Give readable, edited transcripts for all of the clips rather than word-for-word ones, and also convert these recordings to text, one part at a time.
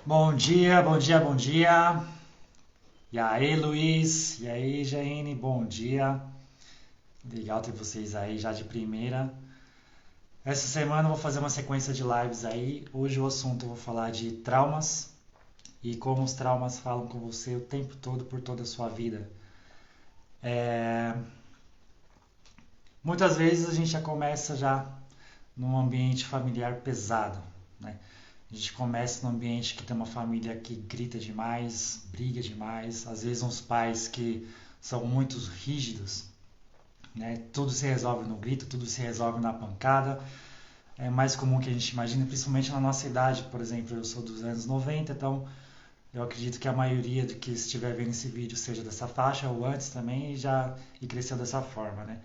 Bom dia, bom dia, bom dia. E aí, Luiz? E aí, Jaine? Bom dia. Legal ter vocês aí já de primeira. Essa semana eu vou fazer uma sequência de lives aí. Hoje o assunto eu vou falar de traumas e como os traumas falam com você o tempo todo por toda a sua vida. É, Muitas vezes a gente já começa já num ambiente familiar pesado, né? A gente começa num ambiente que tem uma família que grita demais, briga demais, às vezes uns pais que são muito rígidos, né? Tudo se resolve no grito, tudo se resolve na pancada. É mais comum que a gente imagina, principalmente na nossa idade. Por exemplo, eu sou dos anos 90, então eu acredito que a maioria de que estiver vendo esse vídeo seja dessa faixa ou antes também e cresceu dessa forma, né?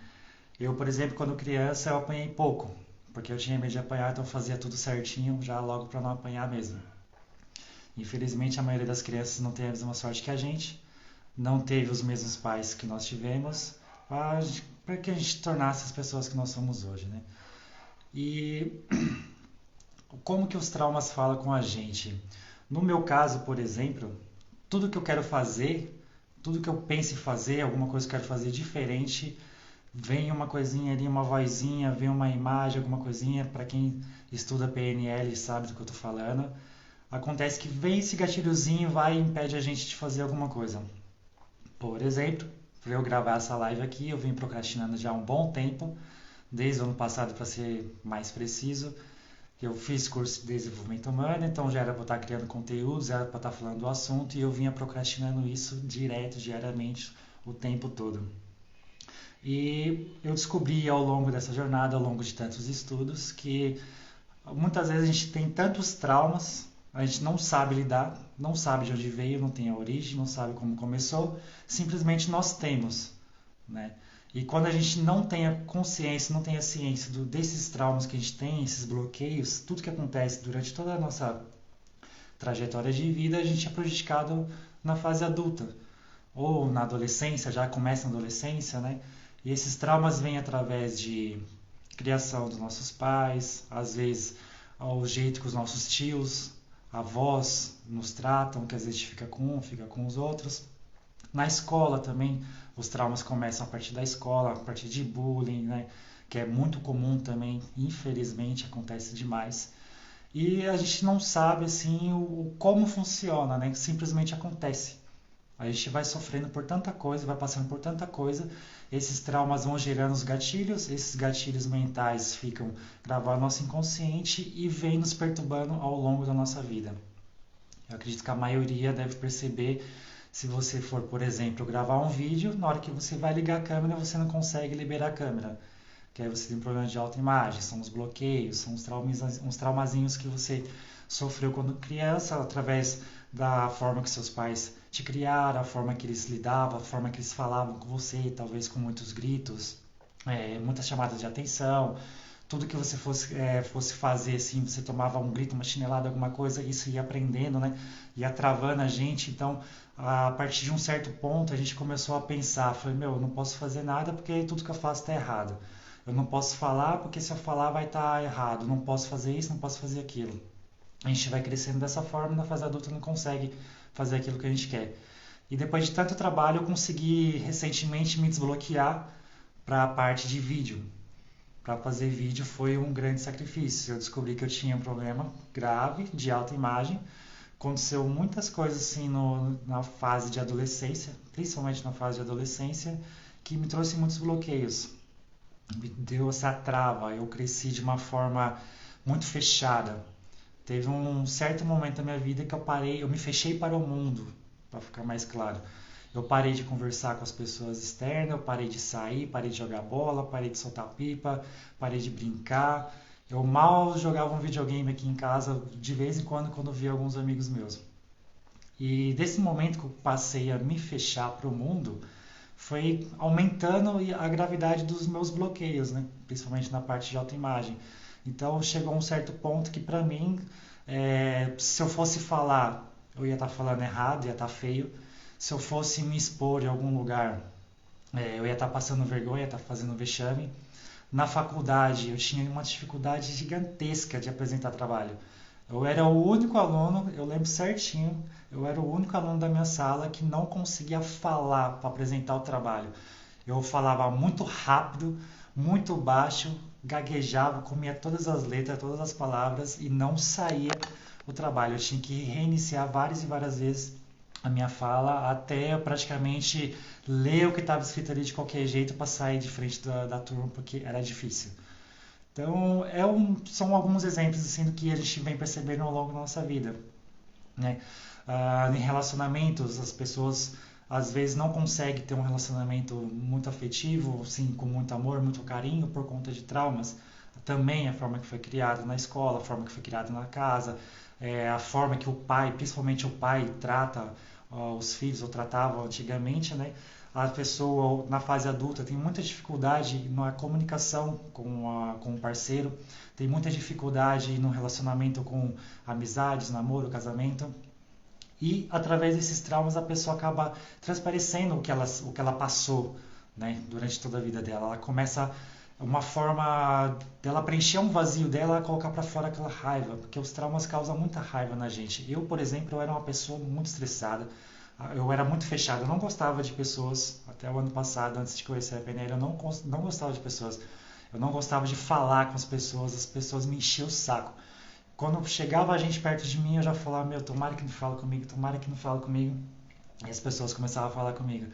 Eu, por exemplo, quando criança eu apanhei pouco, porque eu tinha medo de apanhar, então eu fazia tudo certinho já logo para não apanhar mesmo. Infelizmente, a maioria das crianças não tem a mesma sorte que a gente, não teve os mesmos pais que nós tivemos, para que a gente tornasse as pessoas que nós somos hoje, né? E como que os traumas falam com a gente? No meu caso, por exemplo, tudo que eu quero fazer, tudo que eu penso em fazer, alguma coisa que eu quero fazer diferente, vem uma coisinha ali, uma vozinha, vem uma imagem, alguma coisinha, para quem estuda PNL sabe do que eu estou falando. Acontece que vem esse gatilhozinho, vai e impede a gente de fazer alguma coisa. Por exemplo, para eu gravar essa live aqui, eu vim procrastinando já há um bom tempo, desde o ano passado para ser mais preciso. Eu fiz curso de desenvolvimento humano, então já era para estar criando conteúdos, era para estar falando do assunto e eu vinha procrastinando isso direto, diariamente, o tempo todo. E eu descobri ao longo dessa jornada, ao longo de tantos estudos, que muitas vezes a gente tem tantos traumas, a gente não sabe lidar, não sabe de onde veio, não tem a origem, não sabe como começou, simplesmente nós temos, né? E quando a gente não tem a consciência, não tem a ciência desses traumas que a gente tem, esses bloqueios, tudo que acontece durante toda a nossa trajetória de vida, a gente é prejudicado na fase adulta ou na adolescência, já começa na adolescência, né? E esses traumas vêm através de criação dos nossos pais, às vezes ao jeito que os nossos tios, avós nos tratam, que às vezes fica com um, fica com os outros. Na escola também, os traumas começam a partir da escola, a partir de bullying, né? Que é muito comum também, infelizmente acontece demais. E a gente não sabe assim como funciona, né? Simplesmente acontece. A gente vai sofrendo por tanta coisa, vai passando por tanta coisa, esses traumas vão gerando os gatilhos, esses gatilhos mentais ficam gravados no nosso inconsciente e vêm nos perturbando ao longo da nossa vida. Eu acredito que a maioria deve perceber se você for, por exemplo, gravar um vídeo, na hora que você vai ligar a câmera, você não consegue liberar a câmera. Que aí você tem um problema de autoimagem, são os bloqueios, são uns traumazinhos que você sofreu quando criança, através da forma que seus pais te criaram, a forma que eles lidavam, a forma que eles falavam com você, talvez com muitos gritos, muitas chamadas de atenção, tudo que você fosse fazer, assim, você tomava um grito, uma chinelada, alguma coisa, isso ia aprendendo, né? Ia travando a gente. Então, a partir de um certo ponto, a gente começou a pensar, falei, meu, eu não posso fazer nada porque tudo que eu faço está errado. Eu não posso falar porque se eu falar vai estar errado. Eu não posso fazer isso, não posso fazer aquilo. A gente vai crescendo dessa forma, na fase adulta não consegue fazer aquilo que a gente quer. E depois de tanto trabalho, eu consegui recentemente me desbloquear para a parte de vídeo. Para fazer vídeo foi um grande sacrifício. Eu descobri que eu tinha um problema grave de autoimagem. Aconteceu muitas coisas assim na fase de adolescência, principalmente na fase de adolescência, que me trouxe muitos bloqueios. Me deu essa trava. Eu cresci de uma forma muito fechada. Teve um certo momento da minha vida que eu parei, eu me fechei para o mundo, para ficar mais claro. Eu parei de conversar com as pessoas externas, eu parei de sair, parei de jogar bola, parei de soltar pipa, parei de brincar. Eu mal jogava um videogame aqui em casa, de vez em quando via alguns amigos meus. E desse momento que eu passei a me fechar para o mundo, foi aumentando a gravidade dos meus bloqueios, né? Principalmente na parte de autoimagem. Então chegou um certo ponto que para mim, se eu fosse falar, eu ia estar falando errado, ia estar feio. Se eu fosse me expor em algum lugar, eu ia estar passando vergonha, ia estar fazendo vexame. Na faculdade eu tinha uma dificuldade gigantesca de apresentar trabalho. Eu era o único aluno, eu lembro certinho, eu era o único aluno da minha sala que não conseguia falar para apresentar o trabalho. Eu falava muito rápido, muito baixo, gaguejava, comia todas as letras, todas as palavras e não saía o trabalho. Eu tinha que reiniciar várias e várias vezes a minha fala até eu praticamente ler o que estava escrito ali de qualquer jeito para sair de frente da turma, porque era difícil. Então, são alguns exemplos assim, do que a gente vem percebendo ao longo da nossa vida. Né? Em relacionamentos, as pessoas às vezes não conseguem ter um relacionamento muito afetivo, assim, com muito amor, muito carinho, por conta de traumas. Também a forma que foi criado na escola, a forma que foi criado na casa, a forma que o pai, principalmente o pai, trata os filhos, ou tratava antigamente, né? A pessoa na fase adulta tem muita dificuldade na comunicação com o parceiro, tem muita dificuldade no relacionamento com amizades, namoro, casamento. E através desses traumas a pessoa acaba transparecendo o que ela passou, né, durante toda a vida dela. Ela começa uma forma dela preencher um vazio dela, colocar para fora aquela raiva, porque os traumas causam muita raiva na gente. Eu, por exemplo, eu era uma pessoa muito estressada. Eu era muito fechado, eu não gostava de pessoas. Até o ano passado, antes de conhecer a PNL, eu não gostava de pessoas. Eu não gostava de falar com as pessoas me enchiam o saco. Quando chegava a gente perto de mim, eu já falava, meu, tomara que não fala comigo, tomara que não fala comigo. E as pessoas começavam a falar comigo.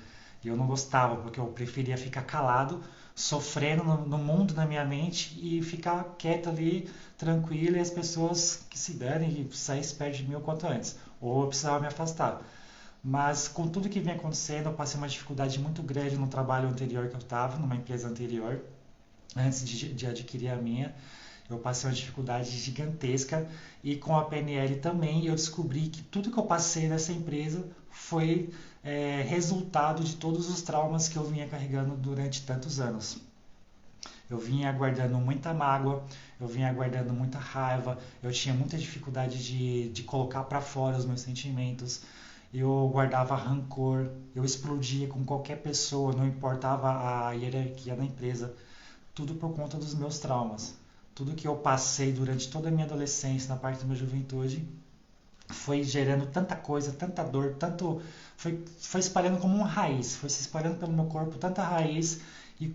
E eu não gostava, porque eu preferia ficar calado, sofrendo no mundo, na minha mente, e ficar quieto ali, tranquilo, e as pessoas que se derem e saíssem perto de mim o quanto antes. Ou eu precisava me afastar. Mas com tudo que vem acontecendo, eu passei uma dificuldade muito grande no trabalho anterior que eu estava, numa empresa anterior, antes de adquirir a minha. Eu passei uma dificuldade gigantesca e com a PNL também eu descobri que tudo que eu passei nessa empresa foi resultado de todos os traumas que eu vinha carregando durante tantos anos. Eu vinha guardando muita mágoa, eu vinha guardando muita raiva, eu tinha muita dificuldade de colocar para fora os meus sentimentos, eu guardava rancor, eu explodia com qualquer pessoa, não importava a hierarquia da empresa, tudo por conta dos meus traumas. Tudo que eu passei durante toda a minha adolescência, na parte da minha juventude, foi gerando tanta coisa, tanta dor, foi espalhando como uma raiz, foi se espalhando pelo meu corpo, tanta raiz e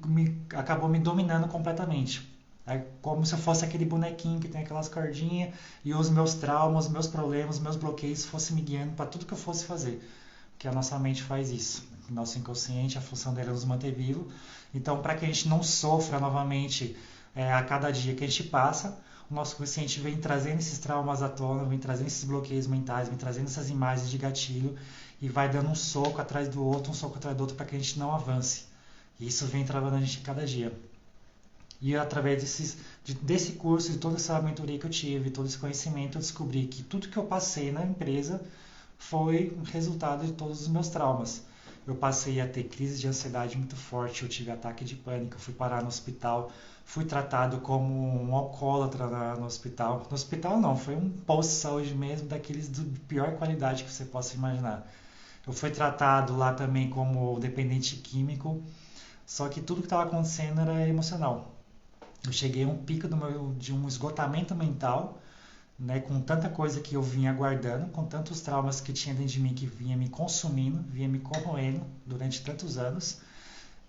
acabou me dominando completamente. É como se eu fosse aquele bonequinho que tem aquelas cordinhas e os meus traumas, os meus problemas, os meus bloqueios fossem me guiando para tudo que eu fosse fazer. Porque a nossa mente faz isso. O nosso inconsciente, a função dele é nos manter vivo. Então, para que a gente não sofra novamente a cada dia que a gente passa, o nosso consciente vem trazendo esses traumas à tona, vem trazendo esses bloqueios mentais, vem trazendo essas imagens de gatilho e vai dando um soco atrás do outro, um soco atrás do outro para que a gente não avance. E isso vem travando a gente cada dia. E através desse curso, de toda essa mentoria que eu tive, todo esse conhecimento, eu descobri que tudo que eu passei na empresa foi resultado de todos os meus traumas. Eu passei a ter crise de ansiedade muito forte, eu tive ataque de pânico, eu fui parar no hospital, fui tratado como um alcoólatra no hospital. No hospital não, foi um posto de saúde mesmo, daqueles de pior qualidade que você possa imaginar. Eu fui tratado lá também como dependente químico, só que tudo que estava acontecendo era emocional. Eu cheguei a um pico de um esgotamento mental, né, com tanta coisa que eu vinha guardando, com tantos traumas que tinha dentro de mim que vinha me consumindo, vinha me corroendo durante tantos anos.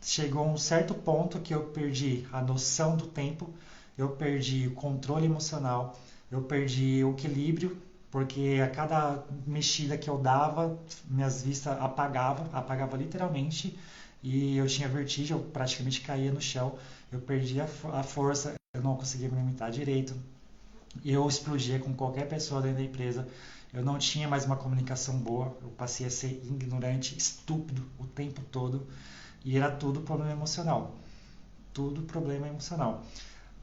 Chegou a um certo ponto que eu perdi a noção do tempo, eu perdi o controle emocional, eu perdi o equilíbrio, porque a cada mexida que eu dava, minhas vistas apagava literalmente, e eu tinha vertigem, eu praticamente caía no chão, eu perdia a força, eu não conseguia me alimentar direito, eu explodia com qualquer pessoa dentro da empresa, eu não tinha mais uma comunicação boa, eu passei a ser ignorante, estúpido o tempo todo, e era tudo problema emocional. Tudo problema emocional.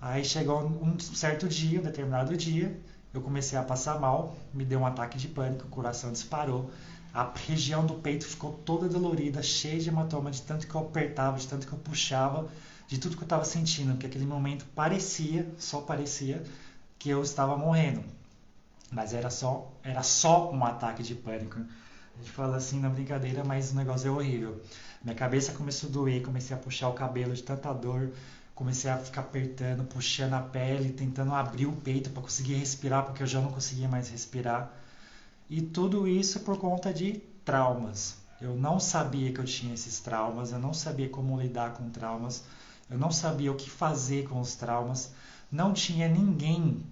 Aí chegou um certo dia, um determinado dia, eu comecei a passar mal, me deu um ataque de pânico, o coração disparou, a região do peito ficou toda dolorida, cheia de hematoma, de tanto que eu apertava, de tanto que eu puxava, de tudo que eu estava sentindo, porque aquele momento só parecia, que eu estava morrendo. Mas era só um ataque de pânico. A gente fala assim na brincadeira, mas o negócio é horrível. Minha cabeça começou a doer, comecei a puxar o cabelo de tanta dor, comecei a ficar apertando, puxando a pele, tentando abrir o peito para conseguir respirar, porque eu já não conseguia mais respirar. E tudo isso por conta de traumas. Eu não sabia que eu tinha esses traumas, eu não sabia como lidar com traumas, eu não sabia o que fazer com os traumas, não tinha ninguém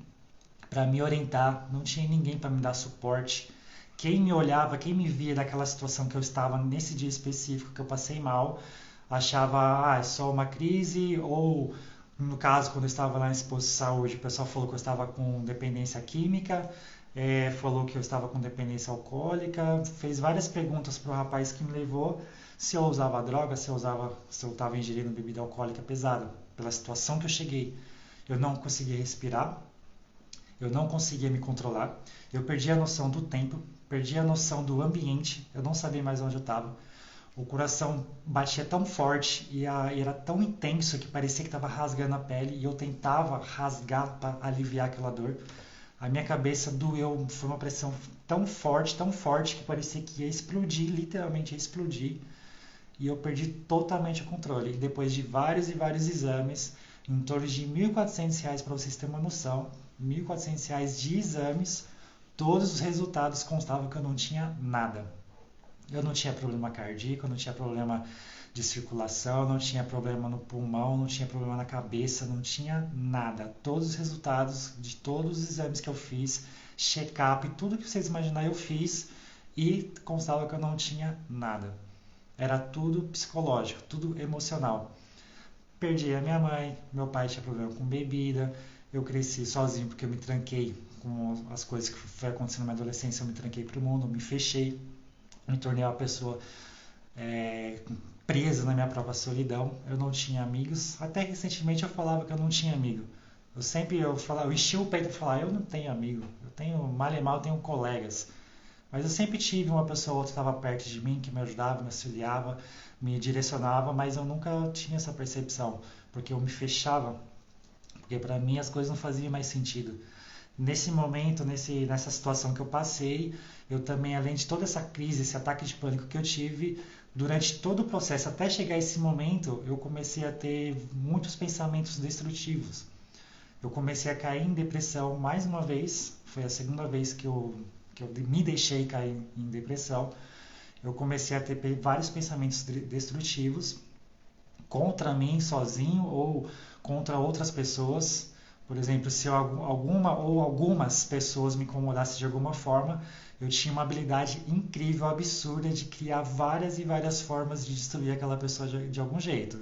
para me orientar, não tinha ninguém para me dar suporte. Quem me olhava, quem me via daquela situação que eu estava nesse dia específico que eu passei mal, achava, é só uma crise, ou no caso, quando eu estava lá nesse posto de saúde, o pessoal falou que eu estava com dependência química, falou que eu estava com dependência alcoólica, fez várias perguntas para o rapaz que me levou se eu usava droga, se eu estava ingerindo bebida alcoólica pesada, pela situação que eu cheguei. Eu não conseguia respirar, eu não conseguia me controlar, eu perdi a noção do tempo, perdi a noção do ambiente, eu não sabia mais onde eu estava. O coração batia tão forte e era tão intenso que parecia que estava rasgando a pele e eu tentava rasgar para aliviar aquela dor. A minha cabeça doeu, foi uma pressão tão forte que parecia que ia explodir, literalmente ia explodir. E eu perdi totalmente o controle. E depois de vários e vários exames, em torno de R$ 1.400 para vocês terem uma noção, R$ 1.400 de exames, todos os resultados constavam que eu não tinha nada. Eu não tinha problema cardíaco, eu não tinha problema de circulação, não tinha problema no pulmão, não tinha problema na cabeça, não tinha nada. Todos os resultados de todos os exames que eu fiz, check-up, tudo que vocês imaginarem eu fiz e constava que eu não tinha nada. Era tudo psicológico, tudo emocional. Perdi a minha mãe, meu pai tinha problema com bebida, eu cresci sozinho porque eu me tranquei com as coisas que foi acontecendo na minha adolescência, eu me tranquei para o mundo, me fechei, me tornei uma pessoa presa na minha própria solidão. Eu não tinha amigos. Até recentemente eu falava que eu não tinha amigo. Eu enchi o peito para falar, eu não tenho amigo. Eu tenho, mal e mal, eu tenho colegas. Mas eu sempre tive uma pessoa ou outra que estava perto de mim, que me ajudava, me auxiliava, me direcionava, mas eu nunca tinha essa percepção, porque eu me fechava, porque para mim as coisas não faziam mais sentido. Nesse momento, nessa situação que eu passei, eu também, além de toda essa crise, esse ataque de pânico que eu tive, durante todo o processo, até chegar a esse momento, eu comecei a ter muitos pensamentos destrutivos. Eu comecei a cair em depressão mais uma vez, foi a segunda vez que eu me deixei cair em depressão. Eu comecei a ter vários pensamentos destrutivos contra mim sozinho ou contra outras pessoas. Por exemplo, se alguma ou algumas pessoas me incomodassem de alguma forma, eu tinha uma habilidade incrível, absurda de criar várias e várias formas de destruir aquela pessoa de algum jeito.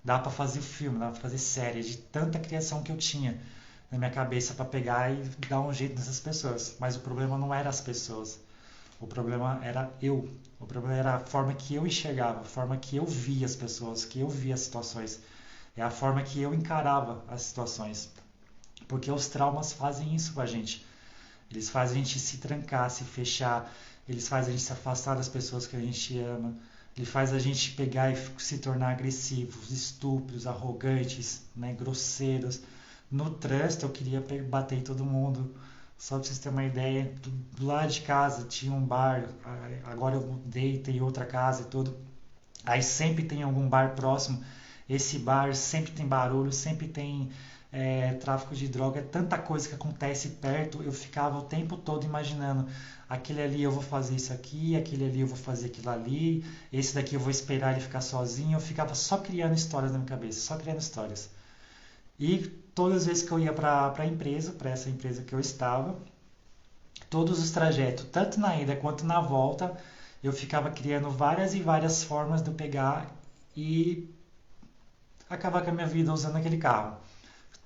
Dá para fazer filme, dá para fazer série, de tanta criação que eu tinha na minha cabeça para pegar e dar um jeito nessas pessoas. Mas o problema não era as pessoas. O problema era eu. O problema era a forma que eu enxergava, a forma que eu via as pessoas, que eu via as situações. É a forma que eu encarava as situações. Porque os traumas fazem isso com a gente. Eles fazem a gente se trancar, se fechar. Eles fazem a gente se afastar das pessoas que a gente ama. Ele faz a gente pegar e se tornar agressivos, estúpidos, arrogantes, né, grosseiros. No trânsito eu queria bater em todo mundo. Só para vocês terem uma ideia, do lado de casa tinha um bar, agora eu mudei, tem outra casa e tudo. Aí sempre tem algum bar próximo. Esse bar sempre tem barulho, sempre tem tráfico de droga, é tanta coisa que acontece perto. Eu ficava o tempo todo imaginando, aquele ali eu vou fazer isso aqui, aquele ali eu vou fazer aquilo ali, esse daqui eu vou esperar ele ficar sozinho. Eu ficava só criando histórias na minha cabeça, só criando histórias. E todas as vezes que eu ia para a empresa, para essa empresa que eu estava, todos os trajetos, tanto na ida quanto na volta, eu ficava criando várias e várias formas de eu pegar e acabar com a minha vida usando aquele carro.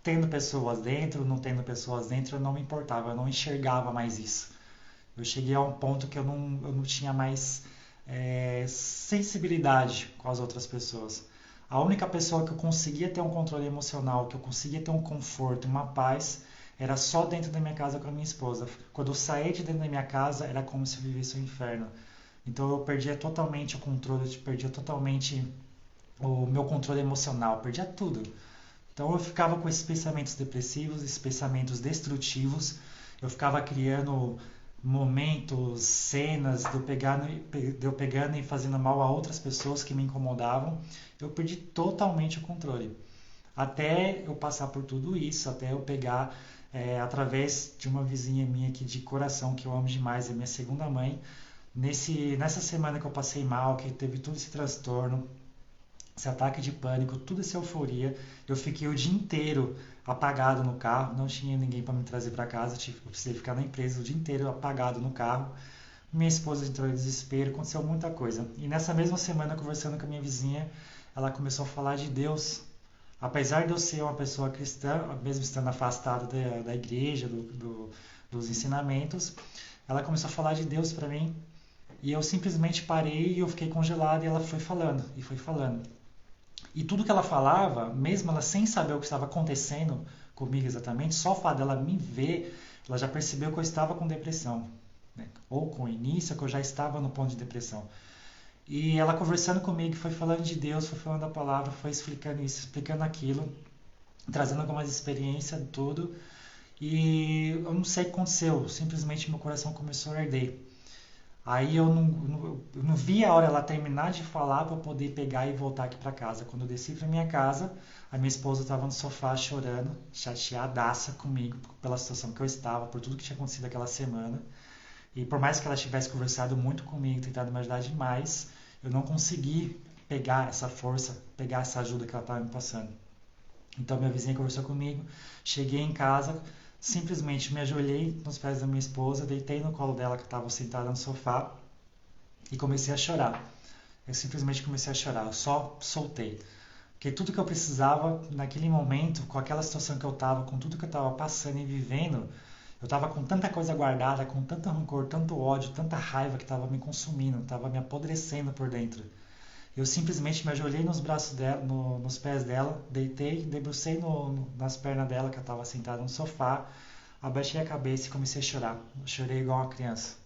Tendo pessoas dentro, não tendo pessoas dentro, eu não me importava, eu não enxergava mais isso. Eu cheguei a um ponto que eu não tinha mais sensibilidade com as outras pessoas. A única pessoa que eu conseguia ter um controle emocional, que eu conseguia ter um conforto, uma paz, era só dentro da minha casa com a minha esposa. Quando eu saía de dentro da minha casa, era como se eu vivesse um inferno. Então eu perdia totalmente o controle, eu perdia totalmente o meu controle emocional, perdia tudo. Então eu ficava com esses pensamentos depressivos, esses pensamentos destrutivos, eu ficava criando momentos, cenas de eu pegando e fazendo mal a outras pessoas que me incomodavam. Eu perdi totalmente o controle. até eu passar por tudo isso, até eu pegar, através de uma vizinha minha aqui de coração, que eu amo demais, é minha segunda mãe, nessa semana que eu passei mal, que teve todo esse transtorno, esse ataque de pânico, toda essa euforia, eu fiquei o dia inteiro apagado no carro, não tinha ninguém para me trazer para casa, eu precisei ficar na empresa o dia inteiro apagado no carro. Minha esposa entrou em desespero, aconteceu muita coisa. E nessa mesma semana, conversando com a minha vizinha, ela começou a falar de Deus. Apesar de eu ser uma pessoa cristã, mesmo estando afastado da igreja, dos ensinamentos, ela começou a falar de Deus para mim. E eu simplesmente parei e eu fiquei congelado e ela foi falando, e foi falando. E tudo que ela falava, mesmo ela sem saber o que estava acontecendo comigo exatamente, só o fato dela me ver, ela já percebeu que eu estava com depressão, né? Ou com início, que eu já estava no ponto de depressão. E ela conversando comigo, foi falando de Deus, foi falando da palavra, foi explicando isso, explicando aquilo, trazendo algumas experiências, tudo. E eu não sei o que aconteceu, simplesmente meu coração começou a arder. Aí eu não vi a hora ela terminar de falar para poder pegar e voltar aqui para casa. Quando eu desci para minha casa, a minha esposa estava no sofá chorando, chateadaça comigo pela situação que eu estava, por tudo que tinha acontecido aquela semana. E por mais que ela tivesse conversado muito comigo, tentado me ajudar demais, eu não consegui pegar essa força, pegar essa ajuda que ela estava me passando. Então minha vizinha conversou comigo, cheguei em casa, simplesmente me ajoelhei nos pés da minha esposa, deitei no colo dela que estava sentada no sofá e comecei a chorar. Eu simplesmente comecei a chorar, eu só soltei. Porque tudo que eu precisava naquele momento, com aquela situação que eu estava, com tudo que eu estava passando e vivendo, eu estava com tanta coisa guardada, com tanto rancor, tanto ódio, tanta raiva que estava me consumindo, estava me apodrecendo por dentro. Eu simplesmente me ajoelhei nos braços dela, nos pés dela, deitei, debrucei nas pernas dela, que eu estava sentada no sofá, abaixei a cabeça e comecei a chorar. Eu chorei igual uma criança.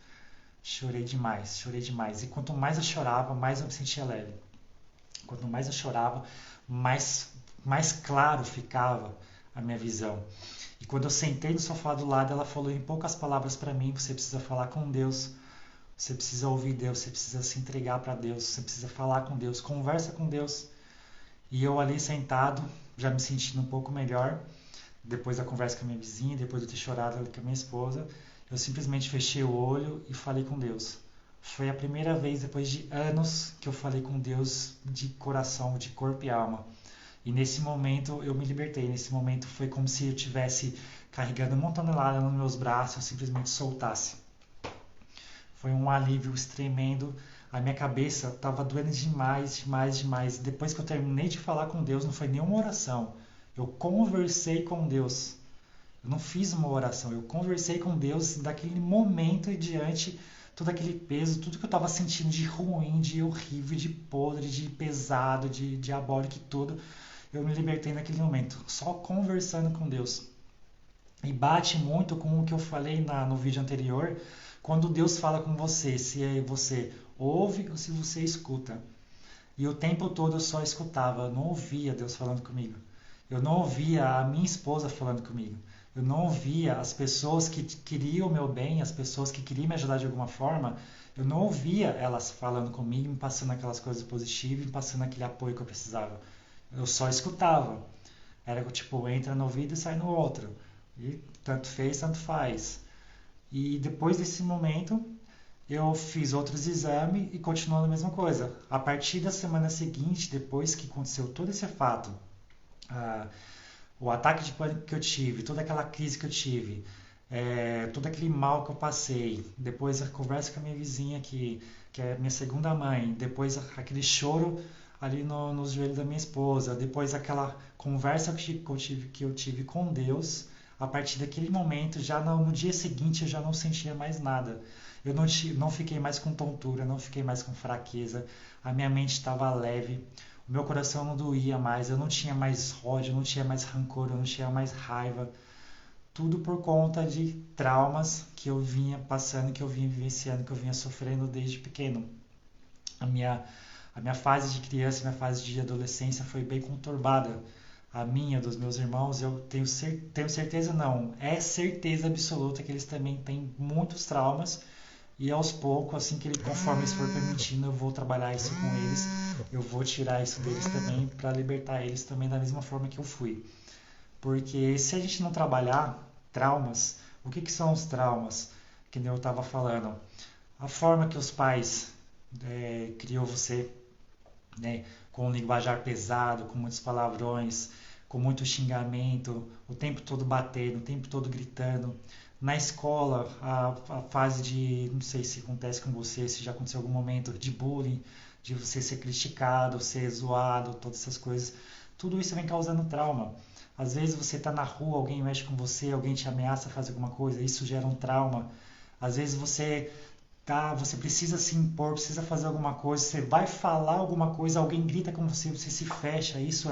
Chorei demais, chorei demais. E quanto mais eu chorava, mais eu me sentia leve. Quanto mais eu chorava, mais claro ficava a minha visão. E quando eu sentei no sofá do lado, ela falou em poucas palavras para mim: você precisa falar com Deus, você precisa ouvir Deus, você precisa se entregar para Deus, você precisa falar com Deus, conversa com Deus. E eu ali sentado, já me sentindo um pouco melhor, depois da conversa com a minha vizinha, depois de ter chorado ali com a minha esposa, eu simplesmente fechei o olho e falei com Deus. Foi a primeira vez depois de anos que eu falei com Deus de coração, de corpo e alma. E nesse momento eu me libertei. Nesse momento foi como se eu tivesse carregando uma tonelada nos meus braços, eu simplesmente soltasse. Foi um alívio tremendo. A minha cabeça estava doendo demais, demais, demais. Depois que eu terminei de falar com Deus, não foi nenhuma oração. Eu conversei com Deus. Eu não fiz uma oração, eu conversei com Deus daquele momento em diante, todo aquele peso, tudo que eu estava sentindo de ruim, de horrível, de podre, de pesado, de diabólico e tudo. Eu me libertei naquele momento, só conversando com Deus. E bate muito com o que eu falei no vídeo anterior, quando Deus fala com você, se você ouve ou se você escuta. E o tempo todo eu só escutava, eu não ouvia Deus falando comigo. Eu não ouvia a minha esposa falando comigo. Eu não ouvia as pessoas que queriam o meu bem, as pessoas que queriam me ajudar de alguma forma. Eu não ouvia elas falando comigo, me passando aquelas coisas positivas, me passando aquele apoio que eu precisava. Eu só escutava. Era tipo, entra no ouvido e sai no outro. E tanto fez, tanto faz. E depois desse momento, eu fiz outros exames e continuou a mesma coisa. A partir da semana seguinte, depois que aconteceu todo esse fato, o ataque de pânico que eu tive, toda aquela crise que eu tive, todo aquele mal que eu passei, depois a conversa com a minha vizinha que é minha segunda mãe, depois aquele choro ali nos joelhos da minha esposa, depois aquela conversa que eu tive com Deus, a partir daquele momento, já no dia seguinte eu já não sentia mais nada. Eu não fiquei mais com tontura, não fiquei mais com fraqueza, a minha mente estava leve, o meu coração não doía mais, eu não tinha mais ódio, eu não tinha mais rancor, eu não tinha mais raiva. Tudo por conta de traumas que eu vinha passando, que eu vinha vivenciando, que eu vinha sofrendo desde pequeno. A minha, a minha fase de criança, a minha fase de adolescência foi bem conturbada. A minha, dos meus irmãos, eu tenho certeza não, é certeza absoluta que eles também têm muitos traumas E aos poucos, assim que ele, conforme isso for permitindo, eu vou trabalhar isso com eles, eu vou tirar isso deles também para libertar eles também da mesma forma que eu fui. Porque se a gente não trabalhar traumas, o que são os traumas? Que nem eu estava falando. A forma que os pais criou você, né, com um linguajar pesado, com muitos palavrões, com muito xingamento, o tempo todo batendo, o tempo todo gritando. Na escola, a fase de, não sei se acontece com você, se já aconteceu algum momento de bullying, de você ser criticado, ser zoado, todas essas coisas. Tudo isso vem causando trauma. Às vezes você está na rua, alguém mexe com você, alguém te ameaça fazer alguma coisa, isso gera um trauma. Às vezes você precisa se impor, precisa fazer alguma coisa, você vai falar alguma coisa, alguém grita com você, você se fecha, isso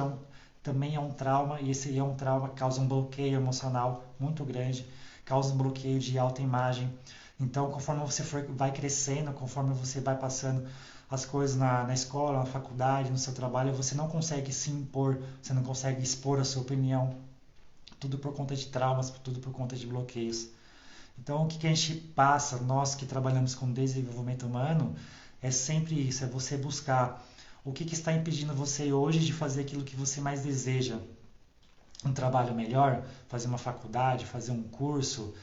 também é um trauma, e esse é um trauma que causa um bloqueio emocional muito grande, causa um bloqueio de autoimagem. Então, conforme você vai crescendo, conforme você vai passando as coisas na escola, na faculdade, no seu trabalho, você não consegue se impor, você não consegue expor a sua opinião, tudo por conta de traumas, tudo por conta de bloqueios. Então, o que a gente passa, nós que trabalhamos com desenvolvimento humano, é sempre isso, é você buscar o que está impedindo você hoje de fazer aquilo que você mais deseja. Um trabalho melhor, fazer uma faculdade, fazer um curso,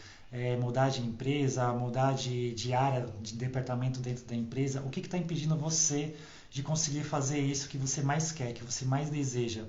mudar de empresa, mudar de área, de departamento dentro da empresa. O que está impedindo você de conseguir fazer isso que você mais quer, que você mais deseja?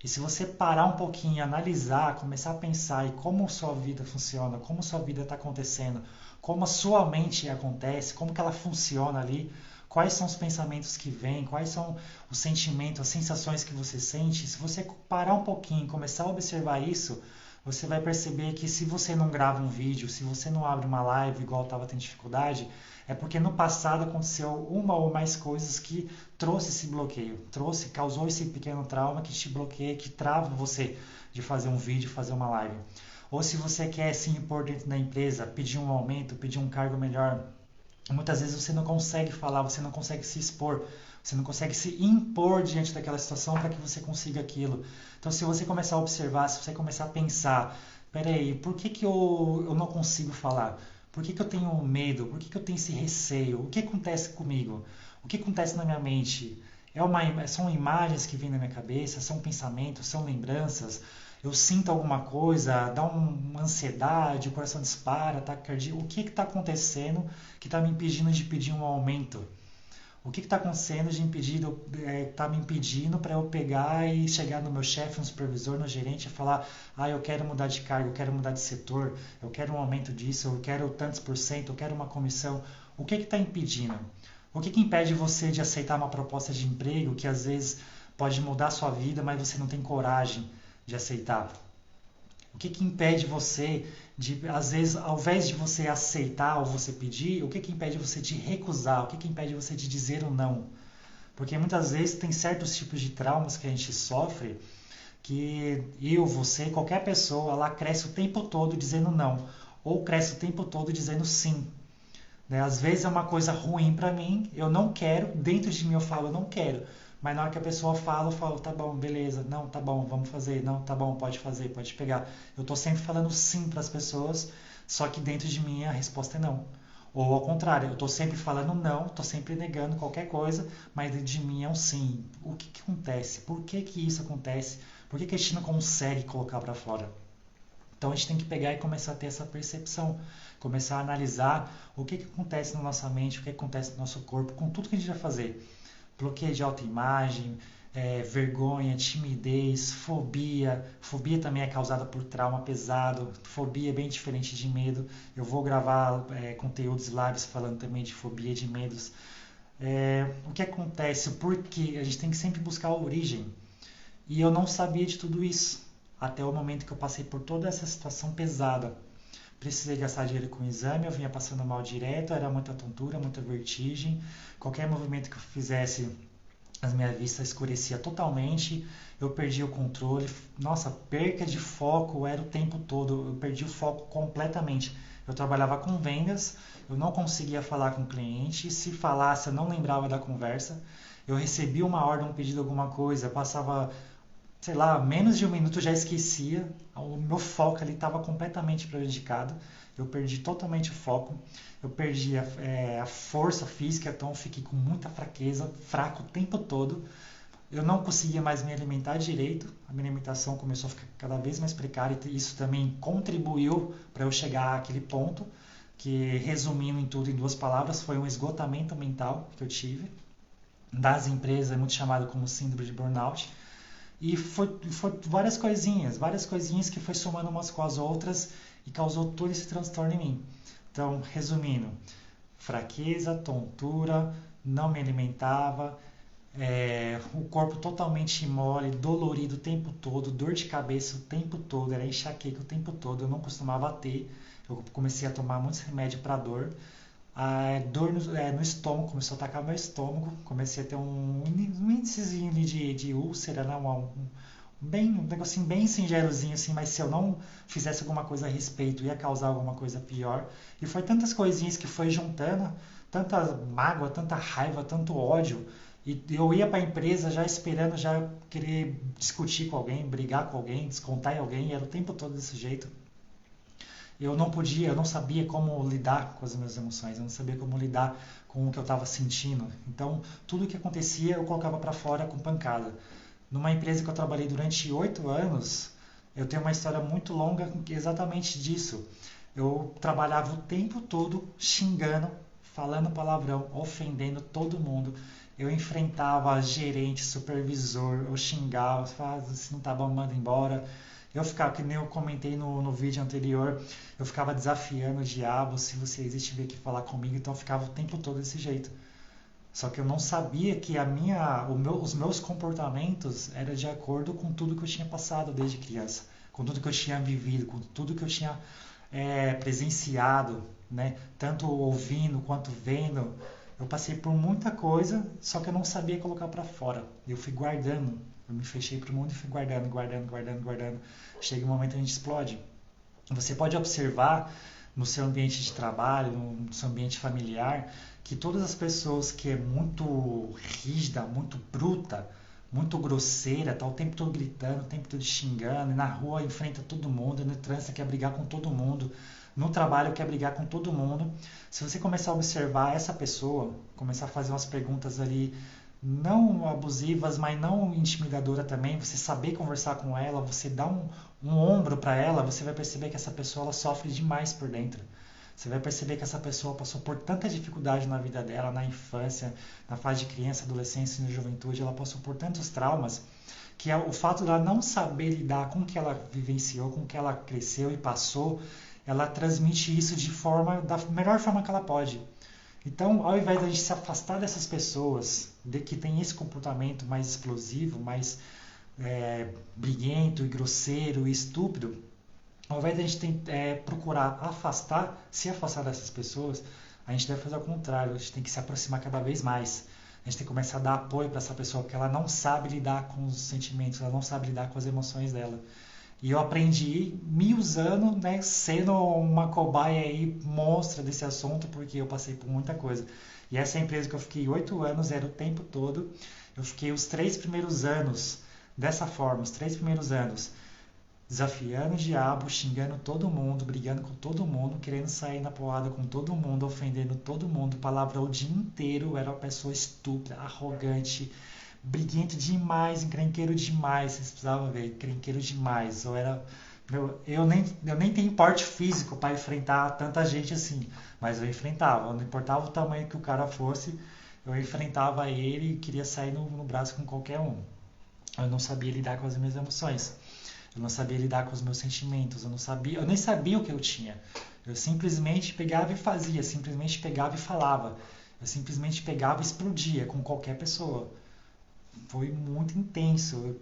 E se você parar um pouquinho, analisar, começar a pensar em como sua vida funciona, como sua vida está acontecendo, como a sua mente acontece, como que ela funciona ali, quais são os pensamentos que vêm, quais são os sentimentos, as sensações que você sente, se você parar um pouquinho e começar a observar isso, você vai perceber que se você não grava um vídeo, se você não abre uma live igual estava tendo dificuldade, é porque no passado aconteceu uma ou mais coisas que trouxe esse bloqueio, causou esse pequeno trauma que te bloqueia, que trava você de fazer um vídeo, fazer uma live. Ou se você quer se impor dentro da empresa, pedir um aumento, pedir um cargo melhor, muitas vezes você não consegue falar, você não consegue se expor, você não consegue se impor diante daquela situação para que você consiga aquilo. Então, se você começar a observar, se você começar a pensar, peraí, por que eu não consigo falar? Por que eu tenho medo? Por que eu tenho esse receio? O que acontece comigo? O que acontece na minha mente? São imagens que vêm na minha cabeça? São pensamentos? São lembranças? Eu sinto alguma coisa? Dá uma ansiedade? O coração dispara? Ataque cardíaco? O que está acontecendo que está me impedindo de pedir um aumento? O que está acontecendo está me impedindo para eu pegar e chegar no meu chefe, no supervisor, no gerente e falar: eu quero mudar de cargo, eu quero mudar de setor, eu quero um aumento disso, eu quero tantos por cento, eu quero uma comissão. O que está impedindo? O que impede você de aceitar uma proposta de emprego que às vezes pode mudar a sua vida, mas você não tem coragem de aceitar? O que impede você de, às vezes, ao invés de você aceitar ou você pedir, o que impede você de recusar? O que impede você de dizer um não? Porque muitas vezes tem certos tipos de traumas que a gente sofre que você, qualquer pessoa, ela cresce o tempo todo dizendo não ou cresce o tempo todo dizendo sim. Né? Às vezes é uma coisa ruim para mim, eu não quero, dentro de mim eu falo eu não quero. Mas na hora que a pessoa fala, eu falo: tá bom, beleza, não, tá bom, vamos fazer, não, tá bom, pode fazer, pode pegar. Eu tô sempre falando sim para as pessoas, só que dentro de mim a resposta é não. Ou ao contrário, eu tô sempre falando não, tô sempre negando qualquer coisa, mas dentro de mim é um sim. O que acontece? Por que isso acontece? Por que a gente não consegue colocar para fora? Então a gente tem que pegar e começar a ter essa percepção, começar a analisar o que acontece na nossa mente, o que acontece no nosso corpo, com tudo que a gente vai fazer. Bloqueio de autoimagem, vergonha, timidez, fobia. Fobia também é causada por trauma pesado. Fobia é bem diferente de medo. Eu vou gravar conteúdos lives falando também de fobia, de medos. O que acontece? Porque a gente tem que sempre buscar a origem. E eu não sabia de tudo isso até o momento que eu passei por toda essa situação pesada. Precisei gastar dinheiro com o exame, eu vinha passando mal direto, era muita tontura, muita vertigem. Qualquer movimento que eu fizesse, a minha vista escurecia totalmente, eu perdi o controle. Nossa, perca de foco era o tempo todo, eu perdi o foco completamente. Eu trabalhava com vendas, eu não conseguia falar com o cliente, se falasse eu não lembrava da conversa. Eu recebia uma ordem, um pedido, alguma coisa, passava sei lá, menos de um minuto eu já esquecia, o meu foco ali estava completamente prejudicado, eu perdi totalmente o foco, eu perdi a força física, então eu fiquei com muita fraqueza, fraco o tempo todo, eu não conseguia mais me alimentar direito, a minha alimentação começou a ficar cada vez mais precária e isso também contribuiu para eu chegar àquele ponto, que resumindo em tudo em duas palavras, foi um esgotamento mental que eu tive das empresas, é muito chamado como síndrome de burnout. E foi várias coisinhas que foi somando umas com as outras e causou todo esse transtorno em mim. Então, resumindo, fraqueza, tontura, não me alimentava, o corpo totalmente mole, dolorido o tempo todo, dor de cabeça o tempo todo, era enxaqueca o tempo todo, eu não costumava ter. Eu comecei a tomar muitos remédios para dor. A dor no estômago começou a atacar meu estômago, comecei a ter um índicezinho de úlcera, né? Um negocinho bem singelozinho assim, mas se eu não fizesse alguma coisa a respeito ia causar alguma coisa pior. E foi tantas coisinhas que foi juntando, tanta mágoa, tanta raiva, tanto ódio. E eu ia para a empresa já esperando, já querer discutir com alguém, brigar com alguém, descontar em alguém, e era o tempo todo desse jeito. Eu não podia, eu não sabia como lidar com as minhas emoções, eu não sabia como lidar com o que eu estava sentindo. Então, tudo o que acontecia eu colocava para fora com pancada. Numa empresa que eu trabalhei durante 8 anos, eu tenho uma história muito longa exatamente disso. Eu trabalhava o tempo todo xingando, falando palavrão, ofendendo todo mundo. Eu enfrentava gerente, supervisor, eu xingava, falava, se não tá bom, manda embora. Eu ficava, que nem eu comentei no vídeo anterior, eu ficava desafiando o diabo, se você existe, vir aqui falar comigo, então eu ficava o tempo todo desse jeito. Só que eu não sabia que os meus comportamentos eram de acordo com tudo que eu tinha passado desde criança, com tudo que eu tinha vivido, com tudo que eu tinha presenciado, né? Tanto ouvindo quanto vendo. Eu passei por muita coisa, só que eu não sabia colocar para fora. Eu fui guardando, eu me fechei pro mundo e fui guardando, guardando, guardando, guardando. Chega um momento que a gente explode. Você pode observar no seu ambiente de trabalho, no seu ambiente familiar, que todas as pessoas que é muito rígida, muito bruta, muito grosseira, tá o tempo todo gritando, o tempo todo xingando, e na rua enfrenta todo mundo, no trânsito quer brigar com todo mundo, no trabalho quer brigar com todo mundo. Se você começar a observar essa pessoa, começar a fazer umas perguntas ali não abusivas, mas não intimidadora também, você saber conversar com ela, você dar um ombro para ela, você vai perceber que essa pessoa ela sofre demais por dentro. Você vai perceber que essa pessoa passou por tanta dificuldade na vida dela, na infância, na fase de criança, adolescência e na juventude, ela passou por tantos traumas que o fato dela não saber lidar com o que ela vivenciou, com o que ela cresceu e passou, ela transmite isso da melhor forma que ela pode. Então, ao invés de a gente se afastar dessas pessoas que têm esse comportamento mais explosivo, mais briguento e grosseiro e estúpido, ao invés de a gente procurar se afastar dessas pessoas, a gente deve fazer o contrário, a gente tem que se aproximar cada vez mais. A gente tem que começar a dar apoio para essa pessoa, porque ela não sabe lidar com os sentimentos, ela não sabe lidar com as emoções dela. E eu aprendi me usando, né, sendo uma cobaia aí monstra desse assunto, porque eu passei por muita coisa. E essa empresa que eu fiquei 8 anos era o tempo todo. Eu fiquei os 3 primeiros anos dessa forma, os 3 primeiros anos, desafiando o diabo, xingando todo mundo, brigando com todo mundo, querendo sair na porrada com todo mundo, ofendendo todo mundo, palavrão o dia inteiro, eu era uma pessoa estúpida, arrogante, briguento demais, encrenqueiro demais, vocês precisavam ver, encrenqueiro demais. Eu nem tenho porte físico para enfrentar tanta gente assim, mas eu enfrentava, não importava o tamanho que o cara fosse, eu enfrentava ele e queria sair no braço com qualquer um. Eu não sabia lidar com as minhas emoções, eu não sabia lidar com os meus sentimentos, eu nem sabia o que eu tinha. Eu simplesmente pegava e fazia, simplesmente pegava e falava, eu simplesmente pegava e explodia com qualquer pessoa. Foi muito intenso.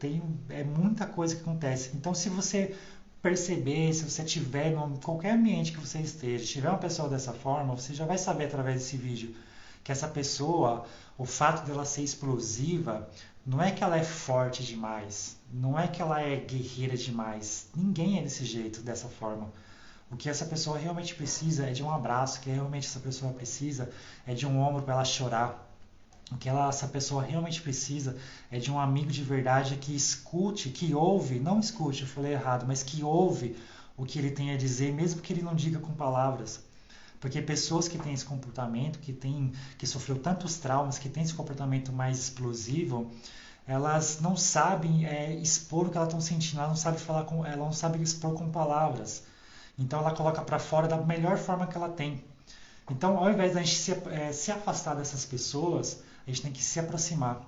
É muita coisa que acontece. Então, se você perceber, se você tiver em qualquer ambiente que você esteja, tiver uma pessoa dessa forma, você já vai saber através desse vídeo que essa pessoa, o fato dela ser explosiva, não é que ela é forte demais, não é que ela é guerreira demais. Ninguém é desse jeito, dessa forma. O que essa pessoa realmente precisa é de um abraço, o que realmente essa pessoa precisa é de um ombro para ela chorar. O que essa pessoa realmente precisa é de um amigo de verdade que escute, que ouve, não escute, eu falei errado, mas que ouve o que ele tem a dizer, mesmo que ele não diga com palavras. Porque pessoas que têm esse comportamento, que sofreu tantos traumas, que têm esse comportamento mais explosivo, elas não sabem expor o que elas estão sentindo, ela não sabe expor com palavras. Então ela coloca para fora da melhor forma que ela tem. Então, ao invés da gente se afastar dessas pessoas, a gente tem que se aproximar.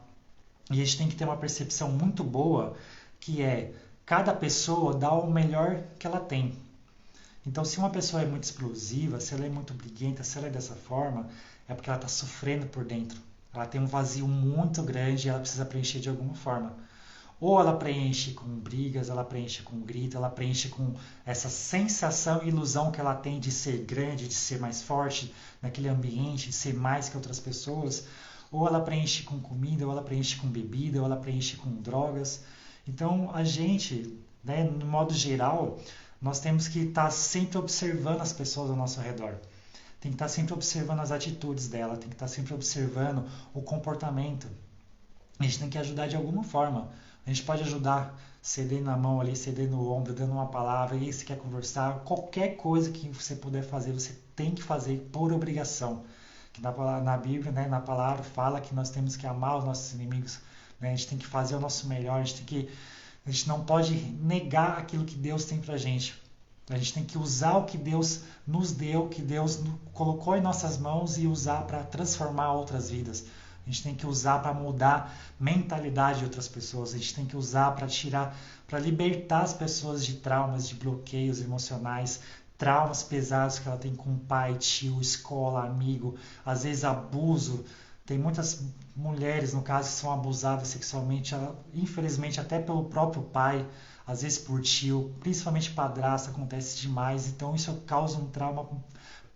E a gente tem que ter uma percepção muito boa, que é cada pessoa dá o melhor que ela tem. Então, se uma pessoa é muito explosiva, se ela é muito briguenta, se ela é dessa forma, é porque ela está sofrendo por dentro. Ela tem um vazio muito grande e ela precisa preencher de alguma forma. Ou ela preenche com brigas, ela preenche com grito, ela preenche com essa sensação e ilusão que ela tem de ser grande, de ser mais forte naquele ambiente, de ser mais que outras pessoas. Ou ela preenche com comida, ou ela preenche com bebida, ou ela preenche com drogas. Então a gente, né, no modo geral, nós temos que estar sempre observando as pessoas ao nosso redor. Tem que estar sempre observando as atitudes dela, tem que estar sempre observando o comportamento. A gente tem que ajudar de alguma forma. A gente pode ajudar cedendo a mão ali, cedendo o ombro, dando uma palavra, e se quer conversar, qualquer coisa que você puder fazer, você tem que fazer por obrigação. Que na Bíblia, né, na palavra, fala que nós temos que amar os nossos inimigos, né? A gente tem que fazer o nosso melhor, a gente não pode negar aquilo que Deus tem pra gente. A gente tem que usar o que Deus nos deu, que Deus colocou em nossas mãos e usar para transformar outras vidas. A gente tem que usar para mudar a mentalidade de outras pessoas. A gente tem que usar para tirar, para libertar as pessoas de traumas, de bloqueios emocionais, traumas pesados que ela tem com pai, tio, escola, amigo, às vezes abuso. Tem muitas mulheres, no caso, que são abusadas sexualmente, infelizmente até pelo próprio pai, às vezes por tio, principalmente padrasto, acontece demais. Então isso causa um trauma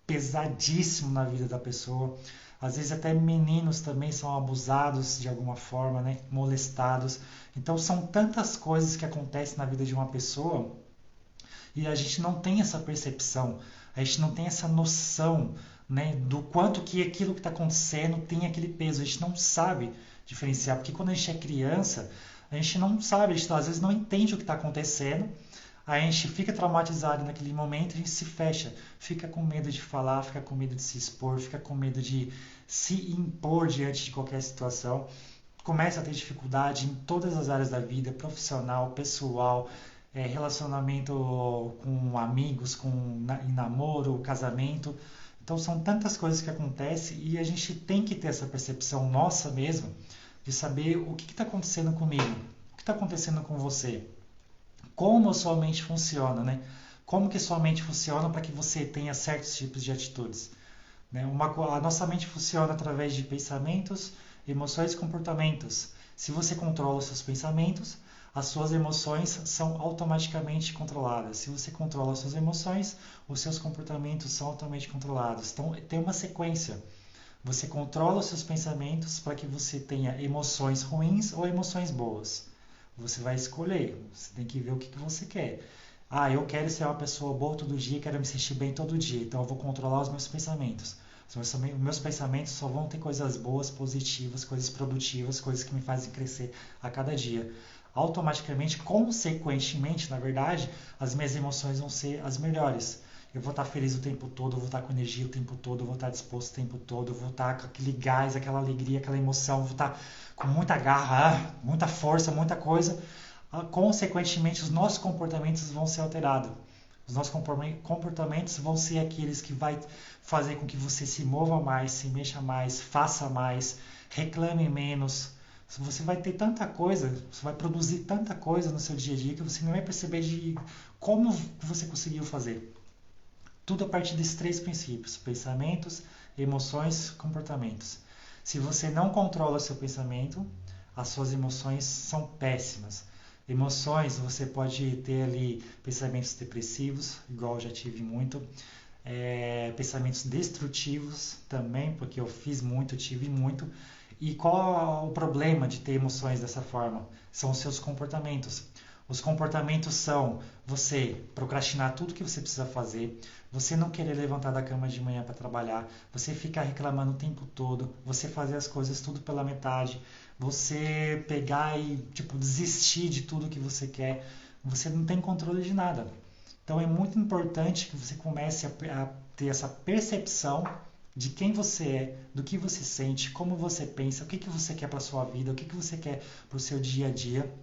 pesadíssimo na vida da pessoa. Às vezes até meninos também são abusados de alguma forma, né? Molestados. Então são tantas coisas que acontecem na vida de uma pessoa e a gente não tem essa percepção, a gente não tem essa noção, né, do quanto que aquilo que está acontecendo tem aquele peso. A gente não sabe diferenciar, porque quando a gente é criança, a gente não sabe, a gente às vezes não entende o que está acontecendo. A gente fica traumatizado naquele momento, a gente se fecha, fica com medo de falar, fica com medo de se expor, fica com medo de se impor diante de qualquer situação. Começa a ter dificuldade em todas as áreas da vida, profissional, pessoal, relacionamento com amigos, em namoro, casamento. Então são tantas coisas que acontecem e a gente tem que ter essa percepção nossa mesmo de saber o que está acontecendo comigo, o que está acontecendo com você. Como a sua mente funciona, né? Como que sua mente funciona para que você tenha certos tipos de atitudes, né? A nossa mente funciona através de pensamentos, emoções e comportamentos. Se você controla os seus pensamentos, as suas emoções são automaticamente controladas. Se você controla as suas emoções, os seus comportamentos são automaticamente controlados. Então tem uma sequência. Você controla os seus pensamentos para que você tenha emoções ruins ou emoções boas. Você vai escolher, você tem que ver o que você quer. Ah, eu quero ser uma pessoa boa todo dia, quero me sentir bem todo dia, então eu vou controlar os meus pensamentos. Os meus pensamentos só vão ter coisas boas, positivas, coisas produtivas, coisas que me fazem crescer a cada dia. Automaticamente, consequentemente, na verdade, as minhas emoções vão ser as melhores. Eu vou estar feliz o tempo todo, eu vou estar com energia o tempo todo, eu vou estar disposto o tempo todo, eu vou estar com aquele gás, aquela alegria, aquela emoção, eu vou estar com muita garra, muita força, muita coisa. Consequentemente, os nossos comportamentos vão ser alterados. Os nossos comportamentos vão ser aqueles que vai fazer com que você se mova mais, se mexa mais, faça mais, reclame menos. Você vai ter tanta coisa, você vai produzir tanta coisa no seu dia a dia que você não vai perceber de como você conseguiu fazer. Tudo a partir desses três princípios: pensamentos, emoções, comportamentos. Se você não controla o seu pensamento, as suas emoções são péssimas. Emoções, você pode ter ali pensamentos depressivos, igual eu já tive muito. Pensamentos destrutivos também, porque eu fiz muito, tive muito. E qual é o problema de ter emoções dessa forma? São os seus comportamentos. Os comportamentos são você procrastinar tudo que você precisa fazer, você não querer levantar da cama de manhã para trabalhar, você ficar reclamando o tempo todo, você fazer as coisas tudo pela metade, você pegar e tipo desistir de tudo que você quer, você não tem controle de nada. Então é muito importante que você comece a ter essa percepção de quem você é, do que você sente, como você pensa, o que, que você quer para sua vida, o que, que você quer para o seu dia a dia.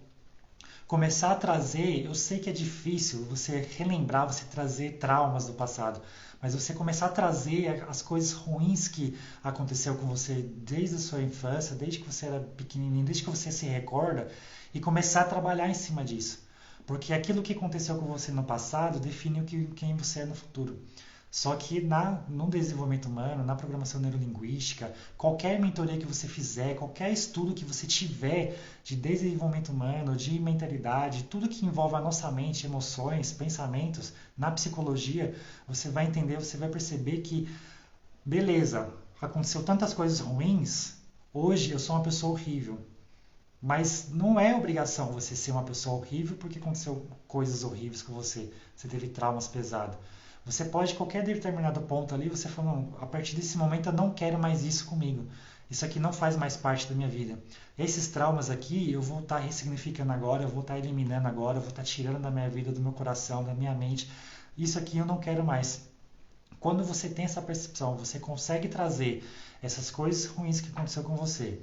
Começar a trazer, eu sei que é difícil você relembrar, você trazer traumas do passado, mas você começar a trazer as coisas ruins que aconteceu com você desde a sua infância, desde que você era pequenininho, desde que você se recorda, e começar a trabalhar em cima disso. Porque aquilo que aconteceu com você no passado define quem você é no futuro. Só que no desenvolvimento humano, na programação neurolinguística, qualquer mentoria que você fizer, qualquer estudo que você tiver de desenvolvimento humano, de mentalidade, tudo que envolve a nossa mente, emoções, pensamentos, na psicologia, você vai entender, você vai perceber que, beleza, aconteceu tantas coisas ruins, hoje eu sou uma pessoa horrível. Mas não é obrigação você ser uma pessoa horrível porque aconteceu coisas horríveis com você. Você teve traumas pesados. Você pode, qualquer determinado ponto ali, você fala, não, a partir desse momento eu não quero mais isso comigo. Isso aqui não faz mais parte da minha vida. Esses traumas aqui eu vou estar ressignificando agora, eu vou estar eliminando agora, eu vou estar tirando da minha vida, do meu coração, da minha mente. Isso aqui eu não quero mais. Quando você tem essa percepção, você consegue trazer essas coisas ruins que aconteceu com você,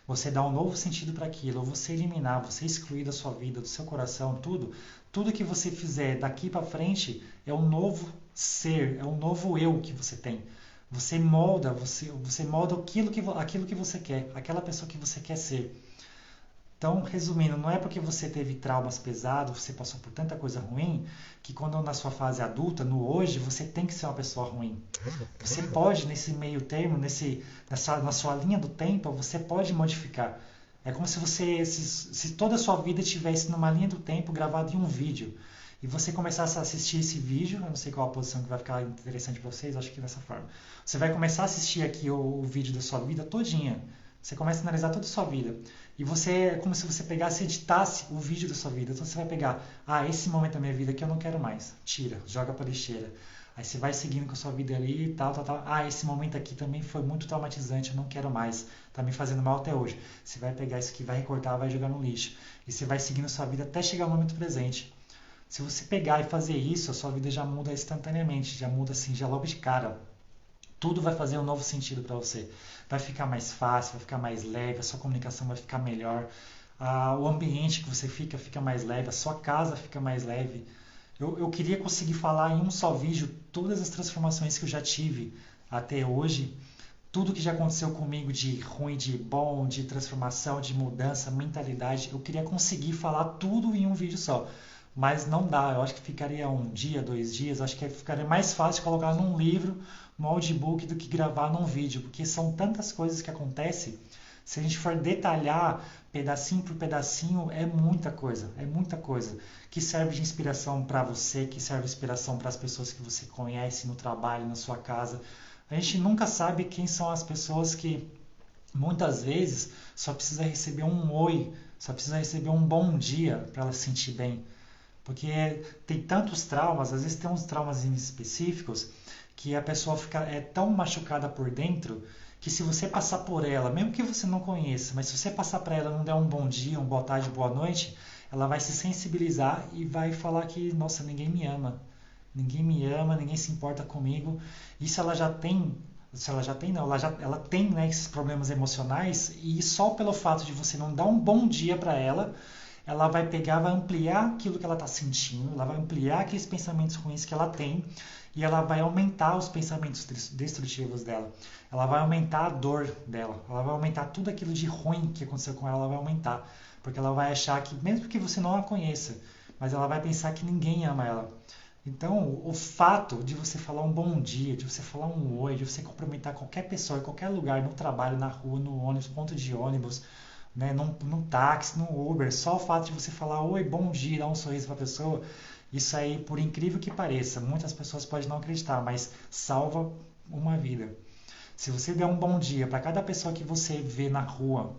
você dá um novo sentido para aquilo, você eliminar, você excluir da sua vida, do seu coração, tudo que você fizer daqui para frente é um novo ser, é um novo eu que você tem. Você molda aquilo que você quer, aquela pessoa que você quer ser. Então, resumindo, não é porque você teve traumas pesados, você passou por tanta coisa ruim, que quando na sua fase adulta, no hoje, você tem que ser uma pessoa ruim. Você pode, nesse meio termo, na sua linha do tempo, você pode modificar. É como se se toda a sua vida estivesse numa linha do tempo gravada em um vídeo. E você começasse a assistir esse vídeo, eu não sei qual a posição que vai ficar interessante para vocês, acho que dessa forma. Você vai começar a assistir aqui o vídeo da sua vida todinha. Você começa a analisar toda a sua vida. E é como se você pegasse e editasse o vídeo da sua vida. Então você vai pegar, esse momento da minha vida aqui eu não quero mais. Tira, joga para lixeira. Aí você vai seguindo com a sua vida ali e tal. Esse momento aqui também foi muito traumatizante, eu não quero mais. Tá me fazendo mal até hoje. Você vai pegar isso aqui, vai recortar, vai jogar no lixo. E você vai seguindo a sua vida até chegar ao momento presente. Se você pegar e fazer isso, a sua vida já muda instantaneamente, já muda assim, já logo de cara. Tudo vai fazer um novo sentido para você. Vai ficar mais fácil, vai ficar mais leve, a sua comunicação vai ficar melhor, o ambiente que você fica mais leve, a sua casa fica mais leve. Eu queria conseguir falar em um só vídeo todas as transformações que eu já tive até hoje, tudo que já aconteceu comigo de ruim, de bom, de transformação, de mudança, mentalidade. Eu queria conseguir falar tudo em um vídeo só. Mas não dá, eu acho que ficaria um dia, 2 dias, eu acho que ficaria mais fácil colocar num livro, num audiobook, do que gravar num vídeo, porque são tantas coisas que acontecem. Se a gente for detalhar pedacinho por pedacinho, é muita coisa que serve de inspiração para você, que serve de inspiração para as pessoas que você conhece no trabalho, na sua casa. A gente nunca sabe quem são as pessoas que muitas vezes só precisa receber um oi, só precisa receber um bom dia para ela se sentir bem. Porque tem tantos traumas, às vezes tem uns traumas específicos que a pessoa é tão machucada por dentro que se você passar por ela, mesmo que você não conheça, mas se você passar para ela e não der um bom dia, uma boa tarde, boa noite, ela vai se sensibilizar e vai falar que, nossa, ninguém me ama. Ninguém me ama, ninguém se importa comigo. Isso ela já tem, se ela já tem, não, ela tem, né, esses problemas emocionais, e só pelo fato de você não dar um bom dia para ela vai pegar, vai ampliar aquilo que ela está sentindo, ela vai ampliar aqueles pensamentos ruins que ela tem e ela vai aumentar os pensamentos destrutivos dela. Ela vai aumentar a dor dela, ela vai aumentar tudo aquilo de ruim que aconteceu com ela vai aumentar. Porque ela vai achar que, mesmo que você não a conheça, mas ela vai pensar que ninguém ama ela. Então, o fato de você falar um bom dia, de você falar um oi, de você cumprimentar qualquer pessoa, em qualquer lugar, no trabalho, na rua, no ônibus, ponto de ônibus, né, num táxi, no Uber, só o fato de você falar oi, bom dia, dar um sorriso para a pessoa, isso aí, por incrível que pareça, muitas pessoas podem não acreditar, mas salva uma vida. Se você der um bom dia para cada pessoa que você vê na rua,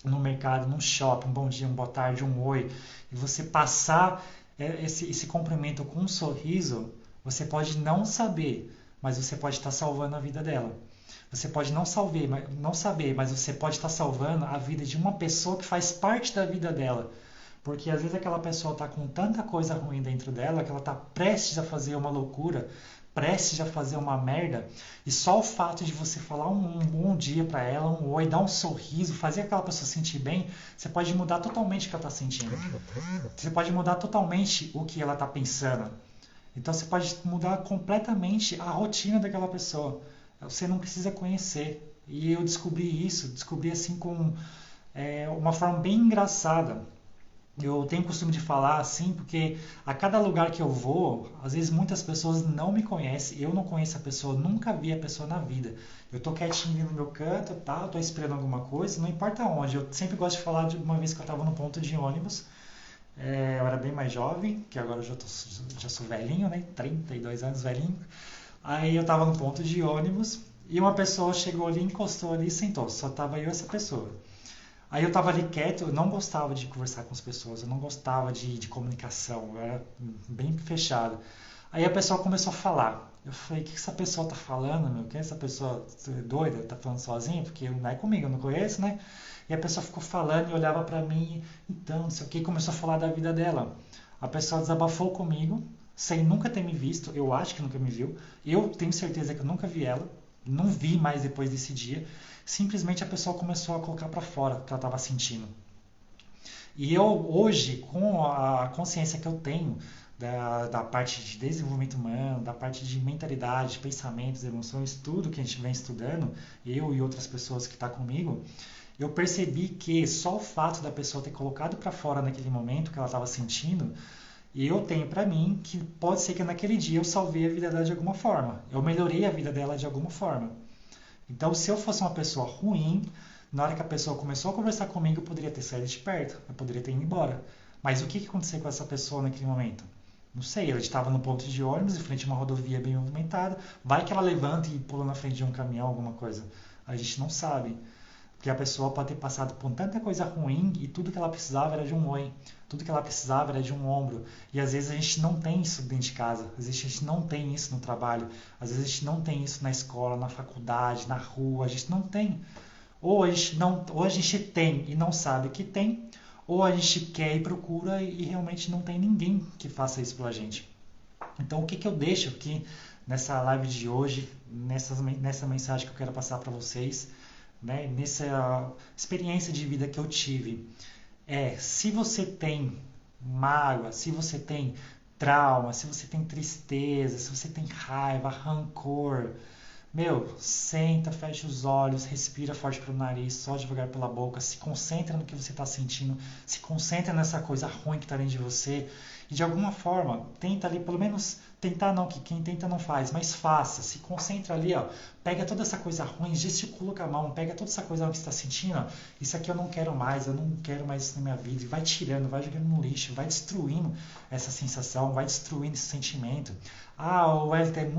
no mercado, num shopping, um bom dia, uma boa tarde, um oi, e você passar esse cumprimento com um sorriso, você pode não saber, mas você pode estar salvando a vida dela. Você pode não saber, mas você pode estar salvando a vida de uma pessoa que faz parte da vida dela. Porque às vezes aquela pessoa está com tanta coisa ruim dentro dela que ela está prestes a fazer uma loucura, prestes a fazer uma merda, e só o fato de você falar um bom dia para ela, um oi, dar um sorriso, fazer aquela pessoa se sentir bem, você pode mudar totalmente o que ela está sentindo. Você pode mudar totalmente o que ela está pensando. Então você pode mudar completamente a rotina daquela pessoa. Você não precisa conhecer. E eu descobri assim com uma forma bem engraçada. Eu tenho o costume de falar assim porque a cada lugar que eu vou, às vezes muitas pessoas não me conhecem, eu não conheço a pessoa, nunca vi a pessoa na vida. Eu tô quietinho ali no meu canto, tá? Eu tô esperando alguma coisa, não importa onde. Eu sempre gosto de falar de uma vez que eu estava no ponto de ônibus. Eu era bem mais jovem, que agora eu já sou velhinho, né? 32 anos velhinho. Aí eu tava no ponto de ônibus e uma pessoa chegou ali, encostou ali e sentou. Só tava eu e essa pessoa. Aí eu tava ali quieto, eu não gostava de conversar com as pessoas, eu não gostava de comunicação, eu era bem fechado. Aí a pessoa começou a falar. Eu falei, o que essa pessoa tá falando, meu? Que essa pessoa doida, tá falando sozinha? Porque não é comigo, eu não conheço, né? E a pessoa ficou falando e olhava pra mim, então, não sei o que, e começou a falar da vida dela. A pessoa desabafou comigo, sem nunca ter me visto, eu acho que nunca me viu. Eu tenho certeza que eu nunca vi ela, não vi mais depois desse dia. Simplesmente a pessoa começou a colocar pra fora o que ela estava sentindo. E eu hoje, com a consciência que eu tenho da parte de desenvolvimento humano, da parte de mentalidade, pensamentos, emoções, tudo que a gente vem estudando, eu e outras pessoas que estão comigo, eu percebi que só o fato da pessoa ter colocado para fora naquele momento que ela estava sentindo, eu tenho para mim que pode ser que naquele dia eu salvei a vida dela de alguma forma, eu melhorei a vida dela de alguma forma. Então, se eu fosse uma pessoa ruim, na hora que a pessoa começou a conversar comigo, eu poderia ter saído de perto, eu poderia ter ido embora. Mas o que aconteceu com essa pessoa naquele momento? Não sei, ela estava no ponto de ônibus, em frente a uma rodovia bem movimentada. Vai que ela levanta e pula na frente de um caminhão, alguma coisa. A gente não sabe. Porque a pessoa pode ter passado por tanta coisa ruim e tudo que ela precisava era de um oi. Tudo que ela precisava era de um ombro. E às vezes a gente não tem isso dentro de casa. Às vezes a gente não tem isso no trabalho. Às vezes a gente não tem isso na escola, na faculdade, na rua. A gente não tem. Ou a gente tem e não sabe que tem. Ou a gente quer e procura e realmente não tem ninguém que faça isso pela gente. Então o que eu deixo aqui nessa live de hoje, nessa mensagem que eu quero passar para vocês, né, nessa experiência de vida que eu tive, se você tem mágoa, se você tem trauma, se você tem tristeza, se você tem raiva, rancor, meu, senta, fecha os olhos, respira forte pelo nariz, só devagar pela boca, se concentra no que você está sentindo, se concentra nessa coisa ruim que está dentro de você e de alguma forma tenta ali, pelo menos tentar não, que quem tenta não faz, mas faça, se concentra ali, ó, pega toda essa coisa ruim, gesticula com a mão, pega toda essa coisa que você está sentindo, ó, isso aqui eu não quero mais isso na minha vida, e vai tirando, vai jogando no lixo, vai destruindo essa sensação, vai destruindo esse sentimento. O Wellington,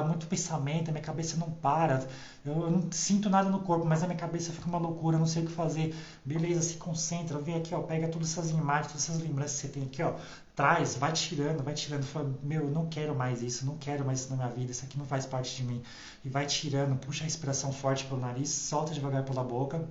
muito pensamento, a minha cabeça não para, eu não sinto nada no corpo, mas a minha cabeça fica uma loucura, eu não sei o que fazer. Beleza, se concentra, vem aqui, ó, pega todas essas imagens, todas essas lembranças que você tem aqui, ó, traz, vai tirando, fala, meu, eu não quero mais isso, não quero mais isso na minha vida, isso aqui não faz parte de mim. E vai tirando, puxa a respiração forte pelo nariz, solta devagar pela boca.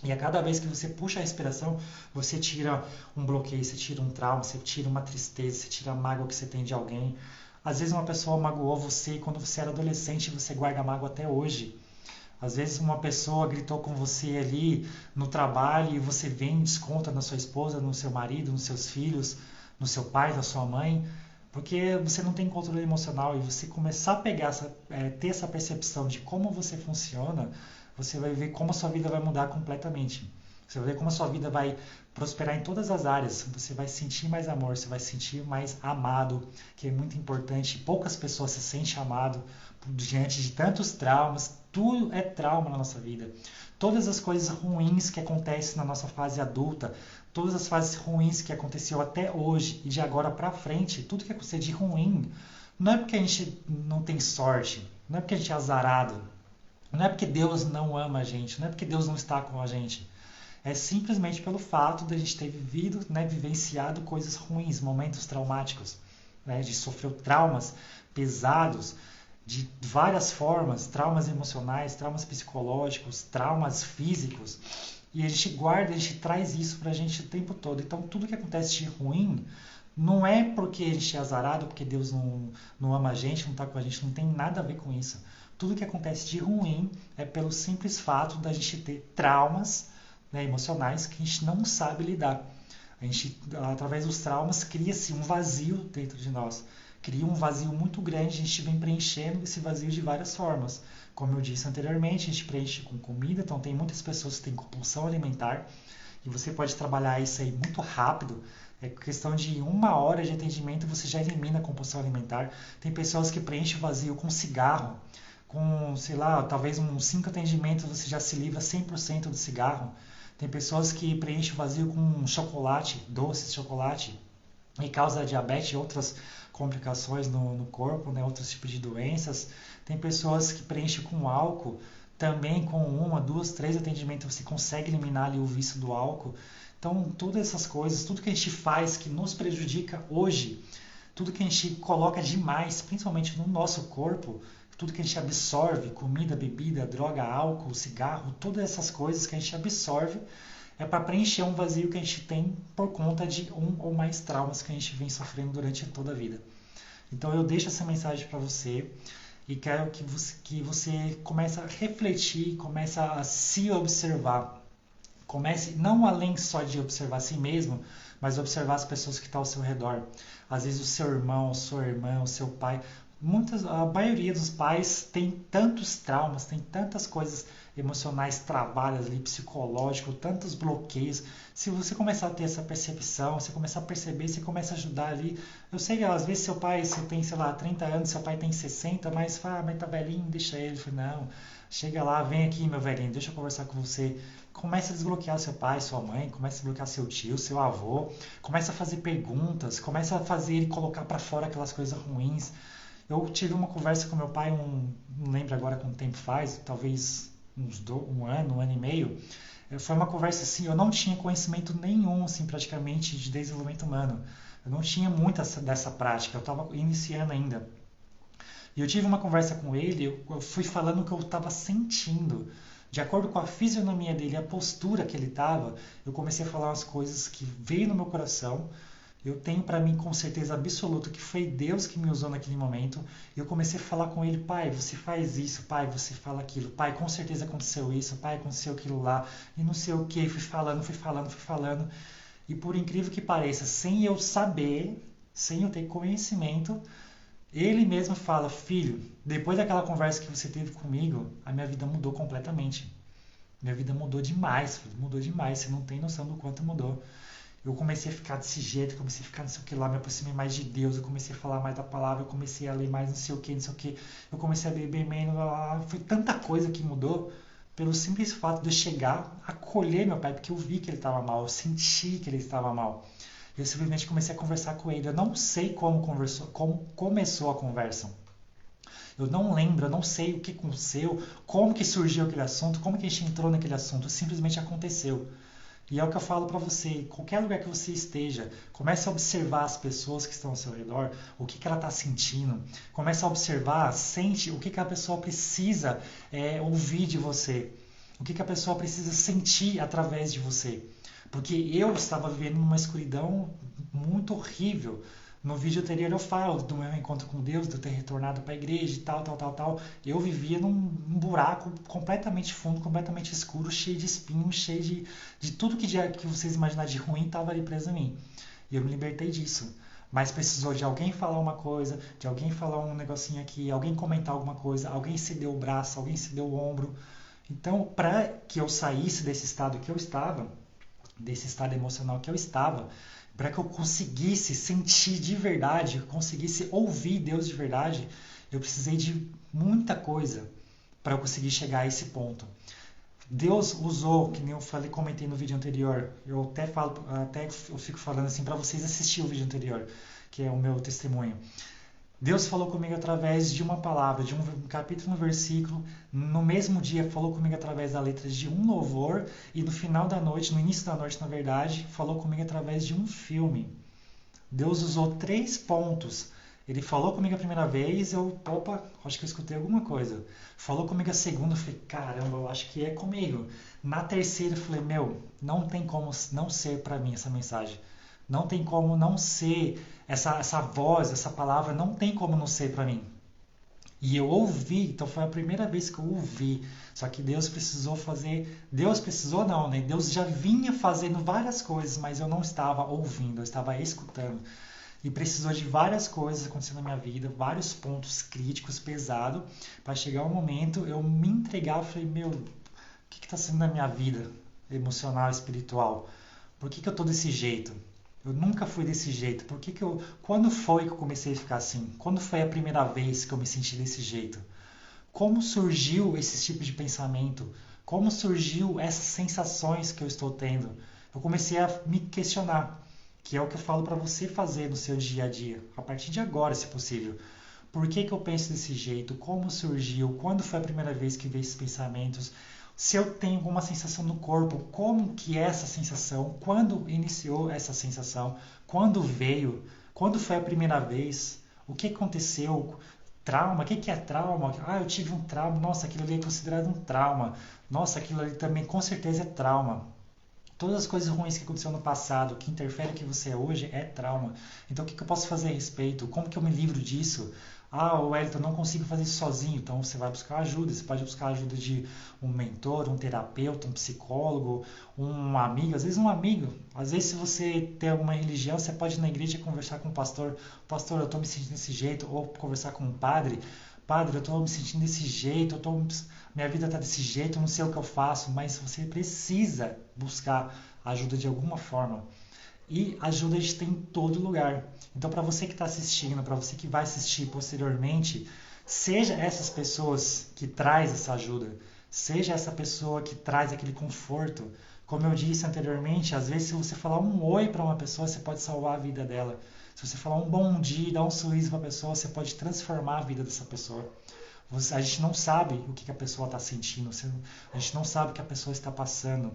E a cada vez que você puxa a respiração, você tira um bloqueio, você tira um trauma, você tira uma tristeza, você tira a mágoa que você tem de alguém. Às vezes uma pessoa magoou você quando você era adolescente e você guarda a mágoa até hoje. Às vezes uma pessoa gritou com você ali no trabalho e você vem e desconta na sua esposa, no seu marido, nos seus filhos, no seu pai, na sua mãe, porque você não tem controle emocional e você começar a ter essa percepção de como você funciona, você vai ver como a sua vida vai mudar completamente. Você vai ver como a sua vida vai prosperar em todas as áreas. Você vai sentir mais amor, você vai sentir mais amado, que é muito importante. Poucas pessoas se sentem amado diante de tantos traumas. Tudo é trauma na nossa vida. Todas as coisas ruins que acontecem na nossa fase adulta, todas as fases ruins que aconteceu até hoje e de agora para frente, tudo que acontecer de ruim, não é porque a gente não tem sorte, não é porque a gente é azarado, não é porque Deus não ama a gente, não é porque Deus não está com a gente. É simplesmente pelo fato de a gente ter vivido, né, vivenciado coisas ruins, momentos traumáticos, né, de sofrer traumas pesados de várias formas, traumas emocionais, traumas psicológicos, traumas físicos, e a gente guarda, a gente traz isso pra gente o tempo todo. Então tudo que acontece de ruim não é porque a gente é azarado, porque Deus não ama a gente, não está com a gente, não tem nada a ver com isso. Tudo que acontece de ruim é pelo simples fato da gente ter traumas, né, emocionais que a gente não sabe lidar. A gente, através dos traumas, cria-se um vazio dentro de nós. Cria um vazio muito grande, a gente vem preenchendo esse vazio de várias formas. Como eu disse anteriormente, a gente preenche com comida, então tem muitas pessoas que têm compulsão alimentar, e você pode trabalhar isso aí muito rápido. É questão de 1 hora de atendimento, você já elimina a compulsão alimentar. Tem pessoas que preenchem o vazio com cigarro, com, sei lá, talvez uns 5 atendimentos você já se livra 100% do cigarro. Tem pessoas que preenchem o vazio com chocolate, doce de chocolate, e causa diabetes e outras complicações no corpo, né, outros tipos de doenças. Tem pessoas que preenchem com álcool, também com 1, 2, 3 atendimentos você consegue eliminar ali o vício do álcool. Então, todas essas coisas, tudo que a gente faz que nos prejudica hoje, tudo que a gente coloca demais, principalmente no nosso corpo, tudo que a gente absorve, comida, bebida, droga, álcool, cigarro, todas essas coisas que a gente absorve, é para preencher um vazio que a gente tem por conta de um ou mais traumas que a gente vem sofrendo durante toda a vida. Então eu deixo essa mensagem para você e quero que você comece a refletir, comece a se observar. Comece não além só de observar a si mesmo, mas observar as pessoas que estão ao seu redor. Às vezes o seu irmão, sua irmã, o seu pai. A maioria dos pais tem tantos traumas, tem tantas coisas emocionais, trabalhos ali, psicológico, tantos bloqueios. Se você começar a ter essa percepção, você começar a perceber, você começa a ajudar ali. Eu sei que às vezes seu pai, você tem, sei lá, 30 anos, seu pai tem 60, mas fala, mas tá velhinho, deixa ele. Eu falei, não, chega lá, vem aqui, meu velhinho, deixa eu conversar com você. Comece a desbloquear seu pai, sua mãe, comece a desbloquear seu tio, seu avô, comece a fazer perguntas, comece a fazer ele colocar para fora aquelas coisas ruins. Eu tive uma conversa com meu pai, não lembro agora quanto tempo faz, talvez um ano e meio. Foi uma conversa assim, eu não tinha conhecimento nenhum, assim, praticamente, de desenvolvimento humano. Eu não tinha muita dessa prática, eu estava iniciando ainda. E eu tive uma conversa com ele, eu fui falando o que eu estava sentindo. De acordo com a fisionomia dele, a postura que ele estava, eu comecei a falar umas coisas que veio no meu coração. Eu tenho para mim com certeza absoluta que foi Deus que me usou naquele momento. Eu comecei a falar com ele, pai, você faz isso, pai, você fala aquilo, pai, com certeza aconteceu isso, pai, aconteceu aquilo lá, e não sei o que, fui falando, fui falando, fui falando. E por incrível que pareça, sem eu saber, sem eu ter conhecimento, ele mesmo fala, filho, depois daquela conversa que você teve comigo, a minha vida mudou completamente. Minha vida mudou demais, filho, mudou demais, você não tem noção do quanto mudou. Eu comecei a ficar desse jeito, comecei a ficar não sei o que lá, me aproximei mais de Deus, eu comecei a falar mais da palavra, eu comecei a ler mais não sei o que, não sei o que, eu comecei a beber menos, foi tanta coisa que mudou pelo simples fato de eu chegar, acolher meu pai, porque eu vi que ele estava mal, eu senti que ele estava mal. Eu simplesmente comecei a conversar com ele, eu não sei como começou a conversa. Eu não lembro, eu não sei o que aconteceu, como que surgiu aquele assunto, como que a gente entrou naquele assunto, simplesmente aconteceu. E é o que eu falo para você, qualquer lugar que você esteja, comece a observar as pessoas que estão ao seu redor, o que ela está sentindo, comece a observar, sente o que a pessoa precisa ouvir de você, o que a pessoa precisa sentir através de você. Porque eu estava vivendo numa escuridão muito horrível. No vídeo anterior eu falo do meu encontro com Deus, de eu ter retornado para a igreja e tal. Eu vivia num buraco completamente fundo, completamente escuro, cheio de espinhos, cheio de tudo que vocês imaginarem de ruim estava ali preso em mim. E eu me libertei disso. Mas precisou de alguém falar uma coisa, de alguém falar um negocinho aqui, alguém comentar alguma coisa, alguém ceder o braço, alguém ceder o ombro. Então, para que eu saísse desse estado que eu estava, desse estado emocional que eu estava, para que eu conseguisse sentir de verdade, conseguisse ouvir Deus de verdade, eu precisei de muita coisa para eu conseguir chegar a esse ponto. Deus usou, que nem eu falei, comentei no vídeo anterior, eu fico falando assim para vocês assistirem o vídeo anterior, que é o meu testemunho. Deus falou comigo através de uma palavra, de um capítulo, um versículo. No mesmo dia, falou comigo através da letra de um louvor. E no final da noite, no início da noite, na verdade, falou comigo através de um filme. Deus usou 3 pontos. Ele falou comigo a primeira vez, opa, acho que eu escutei alguma coisa. Falou comigo a segunda, eu falei, caramba, eu acho que é comigo. Na terceira, eu falei, meu, não tem como não ser para mim essa mensagem. Não tem como não ser essa voz, essa palavra, não tem como não ser para mim. E eu ouvi, então foi a primeira vez que eu ouvi. Só que Deus precisou fazer. Deus precisou não, né? Deus já vinha fazendo várias coisas, mas eu não estava ouvindo, eu estava escutando. E precisou de várias coisas acontecendo na minha vida, vários pontos críticos, pesados, para chegar um momento eu me entregar e falei, meu, o que está sendo na minha vida emocional, espiritual? Por que eu tô desse jeito? Eu nunca fui desse jeito. Quando foi que eu comecei a ficar assim? Quando foi a primeira vez que eu me senti desse jeito? Como surgiu esse tipo de pensamento? Como surgiu essas sensações que eu estou tendo? Eu comecei a me questionar, que é o que eu falo para você fazer no seu dia a dia, a partir de agora, se possível. Por que eu penso desse jeito? Como surgiu? Quando foi a primeira vez que veio esses pensamentos? Se eu tenho alguma sensação no corpo, como que é essa sensação? Quando iniciou essa sensação? Quando veio? Quando foi a primeira vez? O que aconteceu? Trauma? O que é trauma? Ah, eu tive um trauma. Nossa, aquilo ali é considerado um trauma. Nossa, aquilo ali também com certeza é trauma. Todas as coisas ruins que aconteceu no passado, que interferem no que você é hoje, é trauma. Então, o que eu posso fazer a respeito? Como que eu me livro disso? Ah, Wellington, eu não consigo fazer isso sozinho. Então, você vai buscar ajuda. Você pode buscar ajuda de um mentor, um terapeuta, um psicólogo, um amigo. Às vezes, um amigo. Às vezes, se você tem alguma religião, você pode ir na igreja conversar com o pastor. Pastor, eu estou me sentindo desse jeito. Ou conversar com um padre. Padre, eu estou me sentindo desse jeito. Minha vida está desse jeito. Eu não sei o que eu faço. Mas você precisa buscar ajuda de alguma forma. E ajuda a gente tem em todo lugar. Então, para você que está assistindo, para você que vai assistir posteriormente, seja essas pessoas que traz essa ajuda, seja essa pessoa que traz aquele conforto. Como eu disse anteriormente, às vezes se você falar um oi para uma pessoa, você pode salvar a vida dela. Se você falar um bom dia, dar um sorriso para a pessoa, você pode transformar a vida dessa pessoa. A gente não sabe o que a pessoa está sentindo, a gente não sabe o que a pessoa está passando.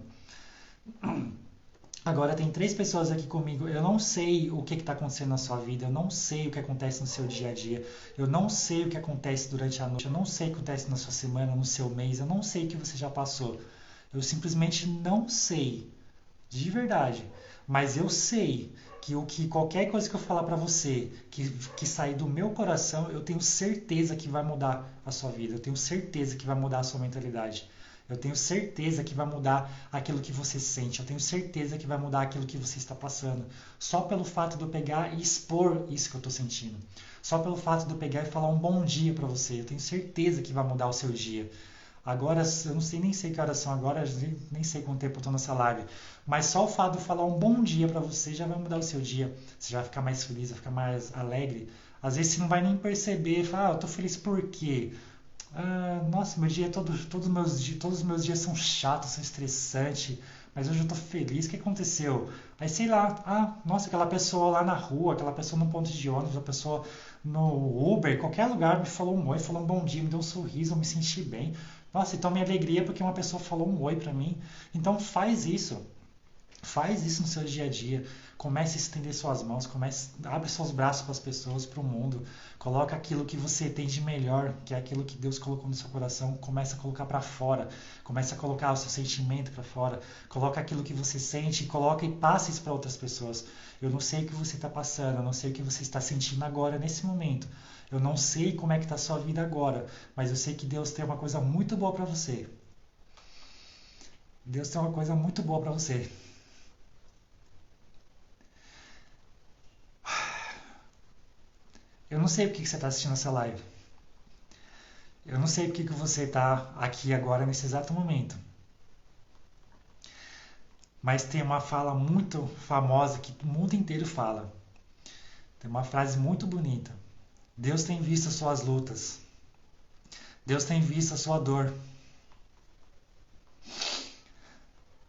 Agora tem 3 pessoas aqui comigo. Eu não sei o que está acontecendo na sua vida. Eu não sei o que acontece no seu dia a dia. Eu não sei o que acontece durante a noite. Eu não sei o que acontece na sua semana, no seu mês. Eu não sei o que você já passou. Eu simplesmente não sei. De verdade. Mas eu sei que qualquer coisa que eu falar para você, que sair do meu coração, eu tenho certeza que vai mudar a sua vida. Eu tenho certeza que vai mudar a sua mentalidade. Eu tenho certeza que vai mudar aquilo que você sente. Eu tenho certeza que vai mudar aquilo que você está passando. Só pelo fato de eu pegar e expor isso que eu estou sentindo. Só pelo fato de eu pegar e falar um bom dia para você. Eu tenho certeza que vai mudar o seu dia. Agora, eu não sei nem sei que horas são agora, nem sei quanto tempo eu estou nessa live. Mas só o fato de falar um bom dia para você já vai mudar o seu dia. Você já vai ficar mais feliz, vai ficar mais alegre. Às vezes você não vai nem perceber. Fala, eu estou feliz por quê? Ah, nossa, meu dia todos os meus dias são chatos, são estressantes, mas hoje eu tô feliz. O que aconteceu? Aí sei lá, nossa, aquela pessoa lá na rua, aquela pessoa no ponto de ônibus, a pessoa no Uber, qualquer lugar me falou um oi, falou um bom dia, me deu um sorriso, eu me senti bem. Nossa, então minha alegria é porque uma pessoa falou um oi pra mim. Então faz isso. Faz isso no seu dia a dia. Comece a estender suas mãos, abre seus braços para as pessoas, para o mundo. Coloca aquilo que você tem de melhor, que é aquilo que Deus colocou no seu coração. Comece a colocar para fora. Comece a colocar o seu sentimento para fora. Coloca aquilo que você sente, coloca e passe isso para outras pessoas. Eu não sei o que você está passando, eu não sei o que você está sentindo agora, nesse momento. Eu não sei como é que está a sua vida agora, mas eu sei que Deus tem uma coisa muito boa para você. Deus tem uma coisa muito boa para você. Eu não sei por que você está assistindo essa live. Eu não sei por que você está aqui agora nesse exato momento. Mas tem uma fala muito famosa que o mundo inteiro fala. Tem uma frase muito bonita. Deus tem visto as suas lutas. Deus tem visto a sua dor.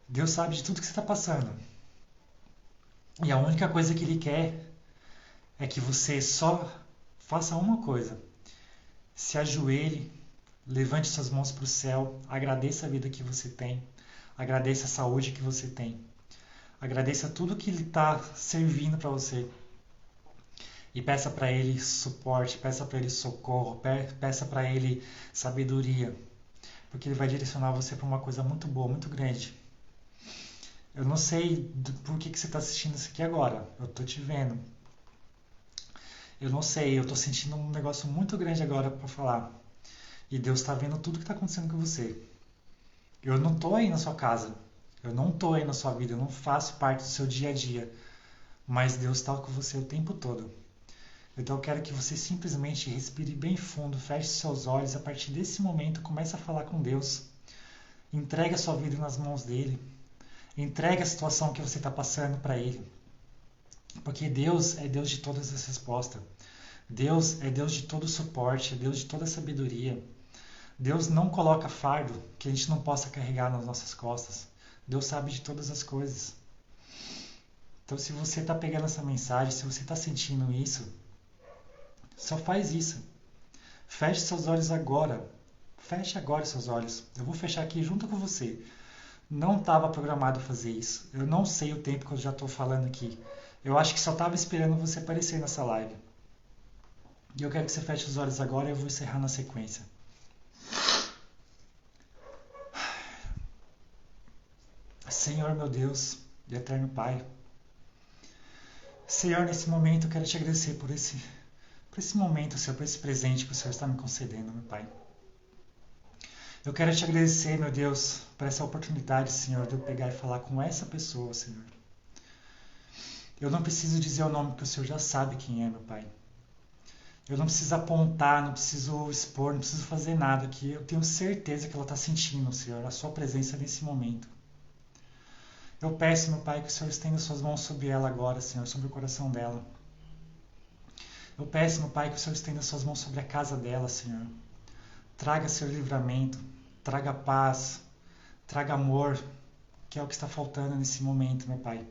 Deus sabe de tudo que você está passando. E a única coisa que Ele quer é que você só faça uma coisa. Se ajoelhe, levante suas mãos para o céu, agradeça a vida que você tem, agradeça a saúde que você tem, agradeça tudo que Ele está servindo para você e peça para Ele suporte, peça para Ele socorro, peça para Ele sabedoria, porque Ele vai direcionar você para uma coisa muito boa, muito grande. Eu não sei por que você está assistindo isso aqui agora, eu estou te vendo. Eu não sei, eu estou sentindo um negócio muito grande agora para falar. E Deus está vendo tudo que está acontecendo com você. Eu não estou aí na sua casa. Eu não estou aí na sua vida. Eu não faço parte do seu dia a dia. Mas Deus está com você o tempo todo. Então eu quero que você simplesmente respire bem fundo, feche seus olhos. A partir desse momento, comece a falar com Deus. Entregue a sua vida nas mãos dele. Entregue a situação que você está passando para ele. Porque Deus é Deus de todas as respostas. Deus é Deus de todo suporte, é Deus de toda sabedoria. Deus não coloca fardo que a gente não possa carregar nas nossas costas. Deus sabe de todas as coisas. Então, se você está pegando essa mensagem, se você está sentindo isso, só faz isso. Feche seus olhos agora. Feche agora seus olhos. Eu vou fechar aqui junto com você. Não estava programado fazer isso. Eu não sei o tempo que eu já estou falando aqui. Eu acho que só estava esperando você aparecer nessa live. E eu quero que você feche os olhos agora e eu vou encerrar na sequência. Senhor, meu Deus e eterno Pai. Senhor, nesse momento eu quero te agradecer por esse momento, Senhor, por esse presente que o Senhor está me concedendo, meu Pai. Eu quero te agradecer, meu Deus, por essa oportunidade, Senhor, de eu pegar e falar com essa pessoa, Senhor. Eu não preciso dizer o nome, porque o Senhor já sabe quem é, meu Pai. Eu não preciso apontar, não preciso expor, não preciso fazer nada aqui. Eu tenho certeza que ela está sentindo, Senhor, a sua presença nesse momento. Eu peço, meu Pai, que o Senhor estenda suas mãos sobre ela agora, Senhor, sobre o coração dela. Eu peço, meu Pai, que o Senhor estenda suas mãos sobre a casa dela, Senhor. Traga, Senhor, livramento, traga paz, traga amor, que é o que está faltando nesse momento, meu Pai.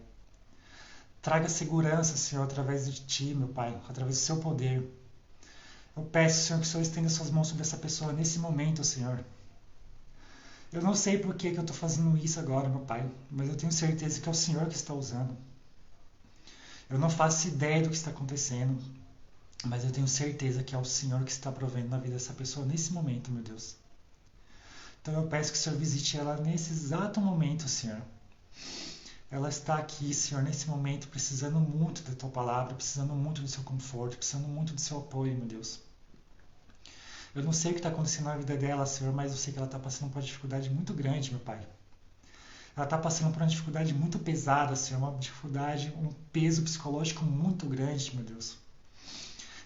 Traga segurança, Senhor, através de Ti, meu Pai, através do Seu poder. Eu peço, Senhor, que o Senhor estenda suas mãos sobre essa pessoa nesse momento, Senhor. Eu não sei por que eu estou fazendo isso agora, meu Pai, mas eu tenho certeza que é o Senhor que está usando. Eu não faço ideia do que está acontecendo, mas eu tenho certeza que é o Senhor que está provendo na vida dessa pessoa nesse momento, meu Deus. Então eu peço que o Senhor visite ela nesse exato momento, Senhor. Ela está aqui, Senhor, nesse momento, precisando muito da Tua palavra, precisando muito do Seu conforto, precisando muito do Seu apoio, meu Deus. Eu não sei o que está acontecendo na vida dela, Senhor, mas eu sei que ela está passando por uma dificuldade muito grande, meu Pai. Ela está passando por uma dificuldade muito pesada, Senhor, uma dificuldade, um peso psicológico muito grande, meu Deus.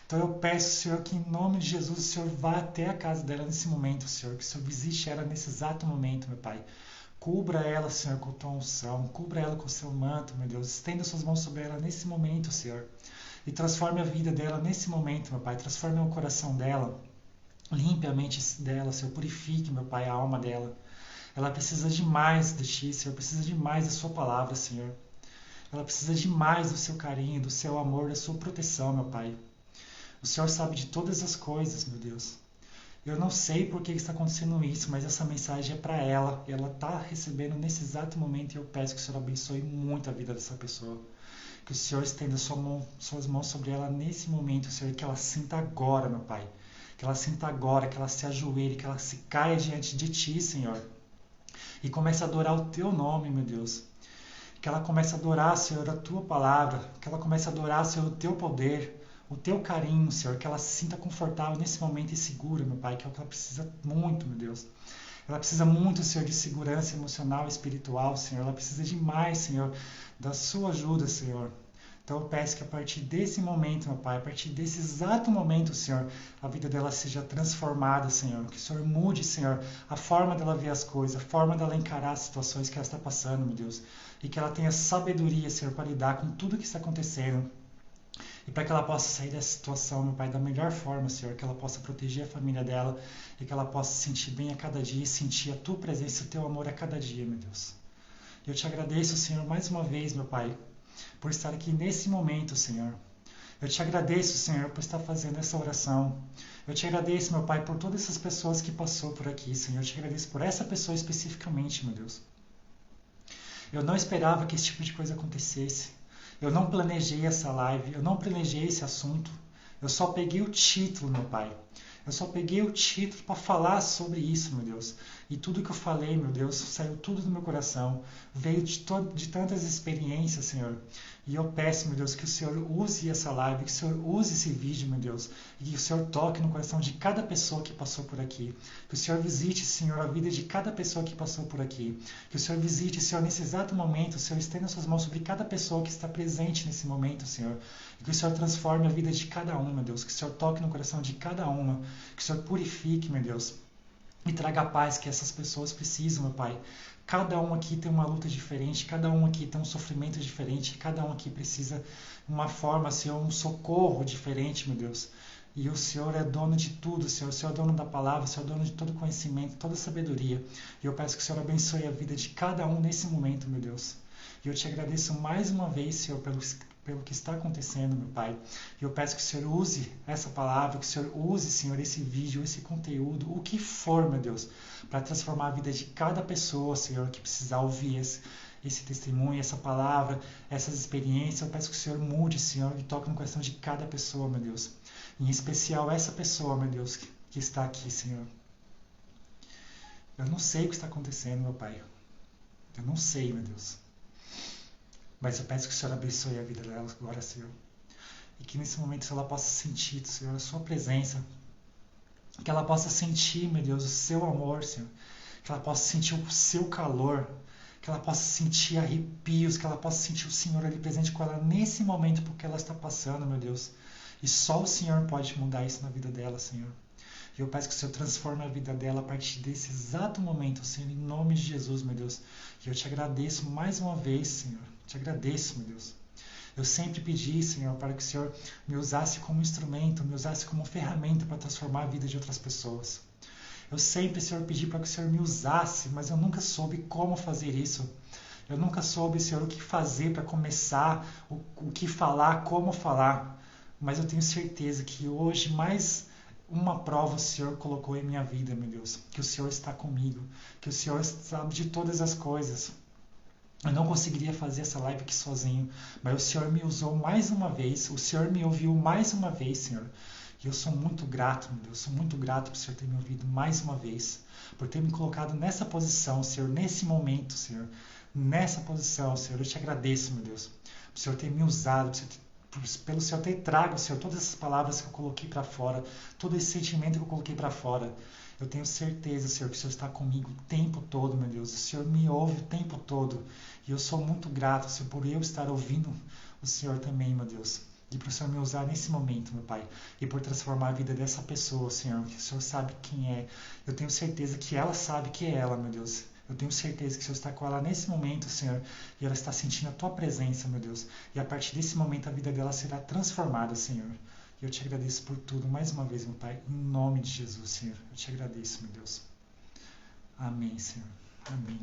Então eu peço, Senhor, que em nome de Jesus o Senhor vá até a casa dela nesse momento, Senhor, que o Senhor visite ela nesse exato momento, meu Pai. Cubra ela, Senhor, com a Tua unção, cubra ela com o Seu manto, meu Deus. Estenda suas mãos sobre ela nesse momento, Senhor. E transforme a vida dela nesse momento, meu Pai. Transforme o coração dela. Limpe a mente dela, Senhor. Purifique, meu Pai, a alma dela. Ela precisa demais de Ti, Senhor. Precisa demais da Sua palavra, Senhor. Ela precisa demais do Seu carinho, do Seu amor, da Sua proteção, meu Pai. O Senhor sabe de todas as coisas, meu Deus. Eu não sei por que está acontecendo isso, mas essa mensagem é para ela. E ela está recebendo nesse exato momento e eu peço que o Senhor abençoe muito a vida dessa pessoa. Que o Senhor estenda suas mãos sobre ela nesse momento, Senhor. Que ela sinta agora, meu Pai. Que ela sinta agora, que ela se ajoelhe, que ela se caia diante de Ti, Senhor. E comece a adorar o Teu nome, meu Deus. Que ela comece a adorar, Senhor, a Tua palavra. Que ela comece a adorar, Senhor, o Teu poder. O Teu carinho, Senhor, que ela se sinta confortável nesse momento e segura, meu Pai, que é o que ela precisa muito, meu Deus. Ela precisa muito, Senhor, de segurança emocional e espiritual, Senhor. Ela precisa demais, Senhor, da Sua ajuda, Senhor. Então eu peço que a partir desse momento, meu Pai, a partir desse exato momento, Senhor, a vida dela seja transformada, Senhor. Que o Senhor mude, Senhor, a forma dela ver as coisas, a forma dela encarar as situações que ela está passando, meu Deus. E que ela tenha sabedoria, Senhor, para lidar com tudo que está acontecendo. E para que ela possa sair dessa situação, meu Pai, da melhor forma, Senhor, que ela possa proteger a família dela e que ela possa se sentir bem a cada dia e sentir a Tua presença e o Teu amor a cada dia, meu Deus. Eu te agradeço, Senhor, mais uma vez, meu Pai, por estar aqui nesse momento, Senhor. Eu te agradeço, Senhor, por estar fazendo essa oração. Eu te agradeço, meu Pai, por todas essas pessoas que passou por aqui, Senhor. Eu te agradeço por essa pessoa especificamente, meu Deus. Eu não esperava que esse tipo de coisa acontecesse. Eu não planejei essa live, eu não planejei esse assunto. Eu só peguei o título, meu Pai. Eu só peguei o título para falar sobre isso, meu Deus. E tudo que eu falei, meu Deus, saiu tudo do meu coração. Veio de tantas experiências, Senhor. E eu peço, meu Deus, que o Senhor use essa live, que o Senhor use esse vídeo, meu Deus. E que o Senhor toque no coração de cada pessoa que passou por aqui. Que o Senhor visite, Senhor, a vida de cada pessoa que passou por aqui. Que o Senhor visite, Senhor, nesse exato momento. O Senhor estenda suas mãos sobre cada pessoa que está presente nesse momento, Senhor. E que o Senhor transforme a vida de cada um, meu Deus. Que o Senhor toque no coração de cada uma. Que o Senhor purifique, meu Deus. E traga a paz que essas pessoas precisam, meu Pai. Cada um aqui tem uma luta diferente, cada um aqui tem um sofrimento diferente, cada um aqui precisa de uma forma, Senhor, um socorro diferente, meu Deus. E o Senhor é dono de tudo, Senhor. O Senhor é dono da palavra, o Senhor é dono de todo conhecimento, toda sabedoria. E eu peço que o Senhor abençoe a vida de cada um nesse momento, meu Deus. E eu te agradeço mais uma vez, Senhor, pelo que está acontecendo, meu Pai. E eu peço que o Senhor use essa palavra, que o Senhor use, Senhor, esse vídeo, esse conteúdo, o que for, meu Deus, para transformar a vida de cada pessoa, Senhor, que precisar ouvir esse testemunho, essa palavra, essas experiências. Eu peço que o Senhor mude, Senhor, e toque no coração de cada pessoa, meu Deus. Em especial essa pessoa, meu Deus, que está aqui, Senhor. Eu não sei o que está acontecendo, meu Pai. Eu não sei, meu Deus. Mas eu peço que o Senhor abençoe a vida dela agora, Senhor. E que nesse momento ela possa sentir, Senhor, a sua presença. Que ela possa sentir, meu Deus, o seu amor, Senhor. Que ela possa sentir o seu calor. Que ela possa sentir arrepios. Que ela possa sentir o Senhor ali presente com ela nesse momento porque ela está passando, meu Deus. E só o Senhor pode mudar isso na vida dela, Senhor. E eu peço que o Senhor transforme a vida dela a partir desse exato momento, Senhor, em nome de Jesus, meu Deus. E eu te agradeço mais uma vez, Senhor. Te agradeço, meu Deus. Eu sempre pedi, Senhor, para que o Senhor me usasse como instrumento, me usasse como ferramenta para transformar a vida de outras pessoas. Eu sempre, Senhor, pedi para que o Senhor me usasse, mas eu nunca soube como fazer isso. Eu nunca soube, Senhor, o que fazer para começar, o que falar, como falar. Mas eu tenho certeza que hoje, mais uma prova o Senhor colocou em minha vida, meu Deus. Que o Senhor está comigo, que o Senhor sabe de todas as coisas. Eu não conseguiria fazer essa live aqui sozinho, mas o Senhor me usou mais uma vez, o Senhor me ouviu mais uma vez, Senhor. E eu sou muito grato, meu Deus, sou muito grato por o Senhor ter me ouvido mais uma vez, por ter me colocado nessa posição, Senhor, nesse momento, Senhor, nessa posição, Senhor. Eu te agradeço, meu Deus, por o Senhor ter me usado, pelo Senhor ter trago, Senhor, todas essas palavras que eu coloquei para fora, todo esse sentimento que eu coloquei para fora. Eu tenho certeza, Senhor, que o Senhor está comigo o tempo todo, meu Deus. O Senhor me ouve o tempo todo. E eu sou muito grato, Senhor, por eu estar ouvindo o Senhor também, meu Deus. E por o Senhor me usar nesse momento, meu Pai. E por transformar a vida dessa pessoa, Senhor. Que o Senhor sabe quem é. Eu tenho certeza que ela sabe que é ela, meu Deus. Eu tenho certeza que o Senhor está com ela nesse momento, Senhor. E ela está sentindo a Tua presença, meu Deus. E a partir desse momento a vida dela será transformada, Senhor. E eu te agradeço por tudo mais uma vez, meu Pai. Em nome de Jesus, Senhor. Eu te agradeço, meu Deus. Amém, Senhor. Amém.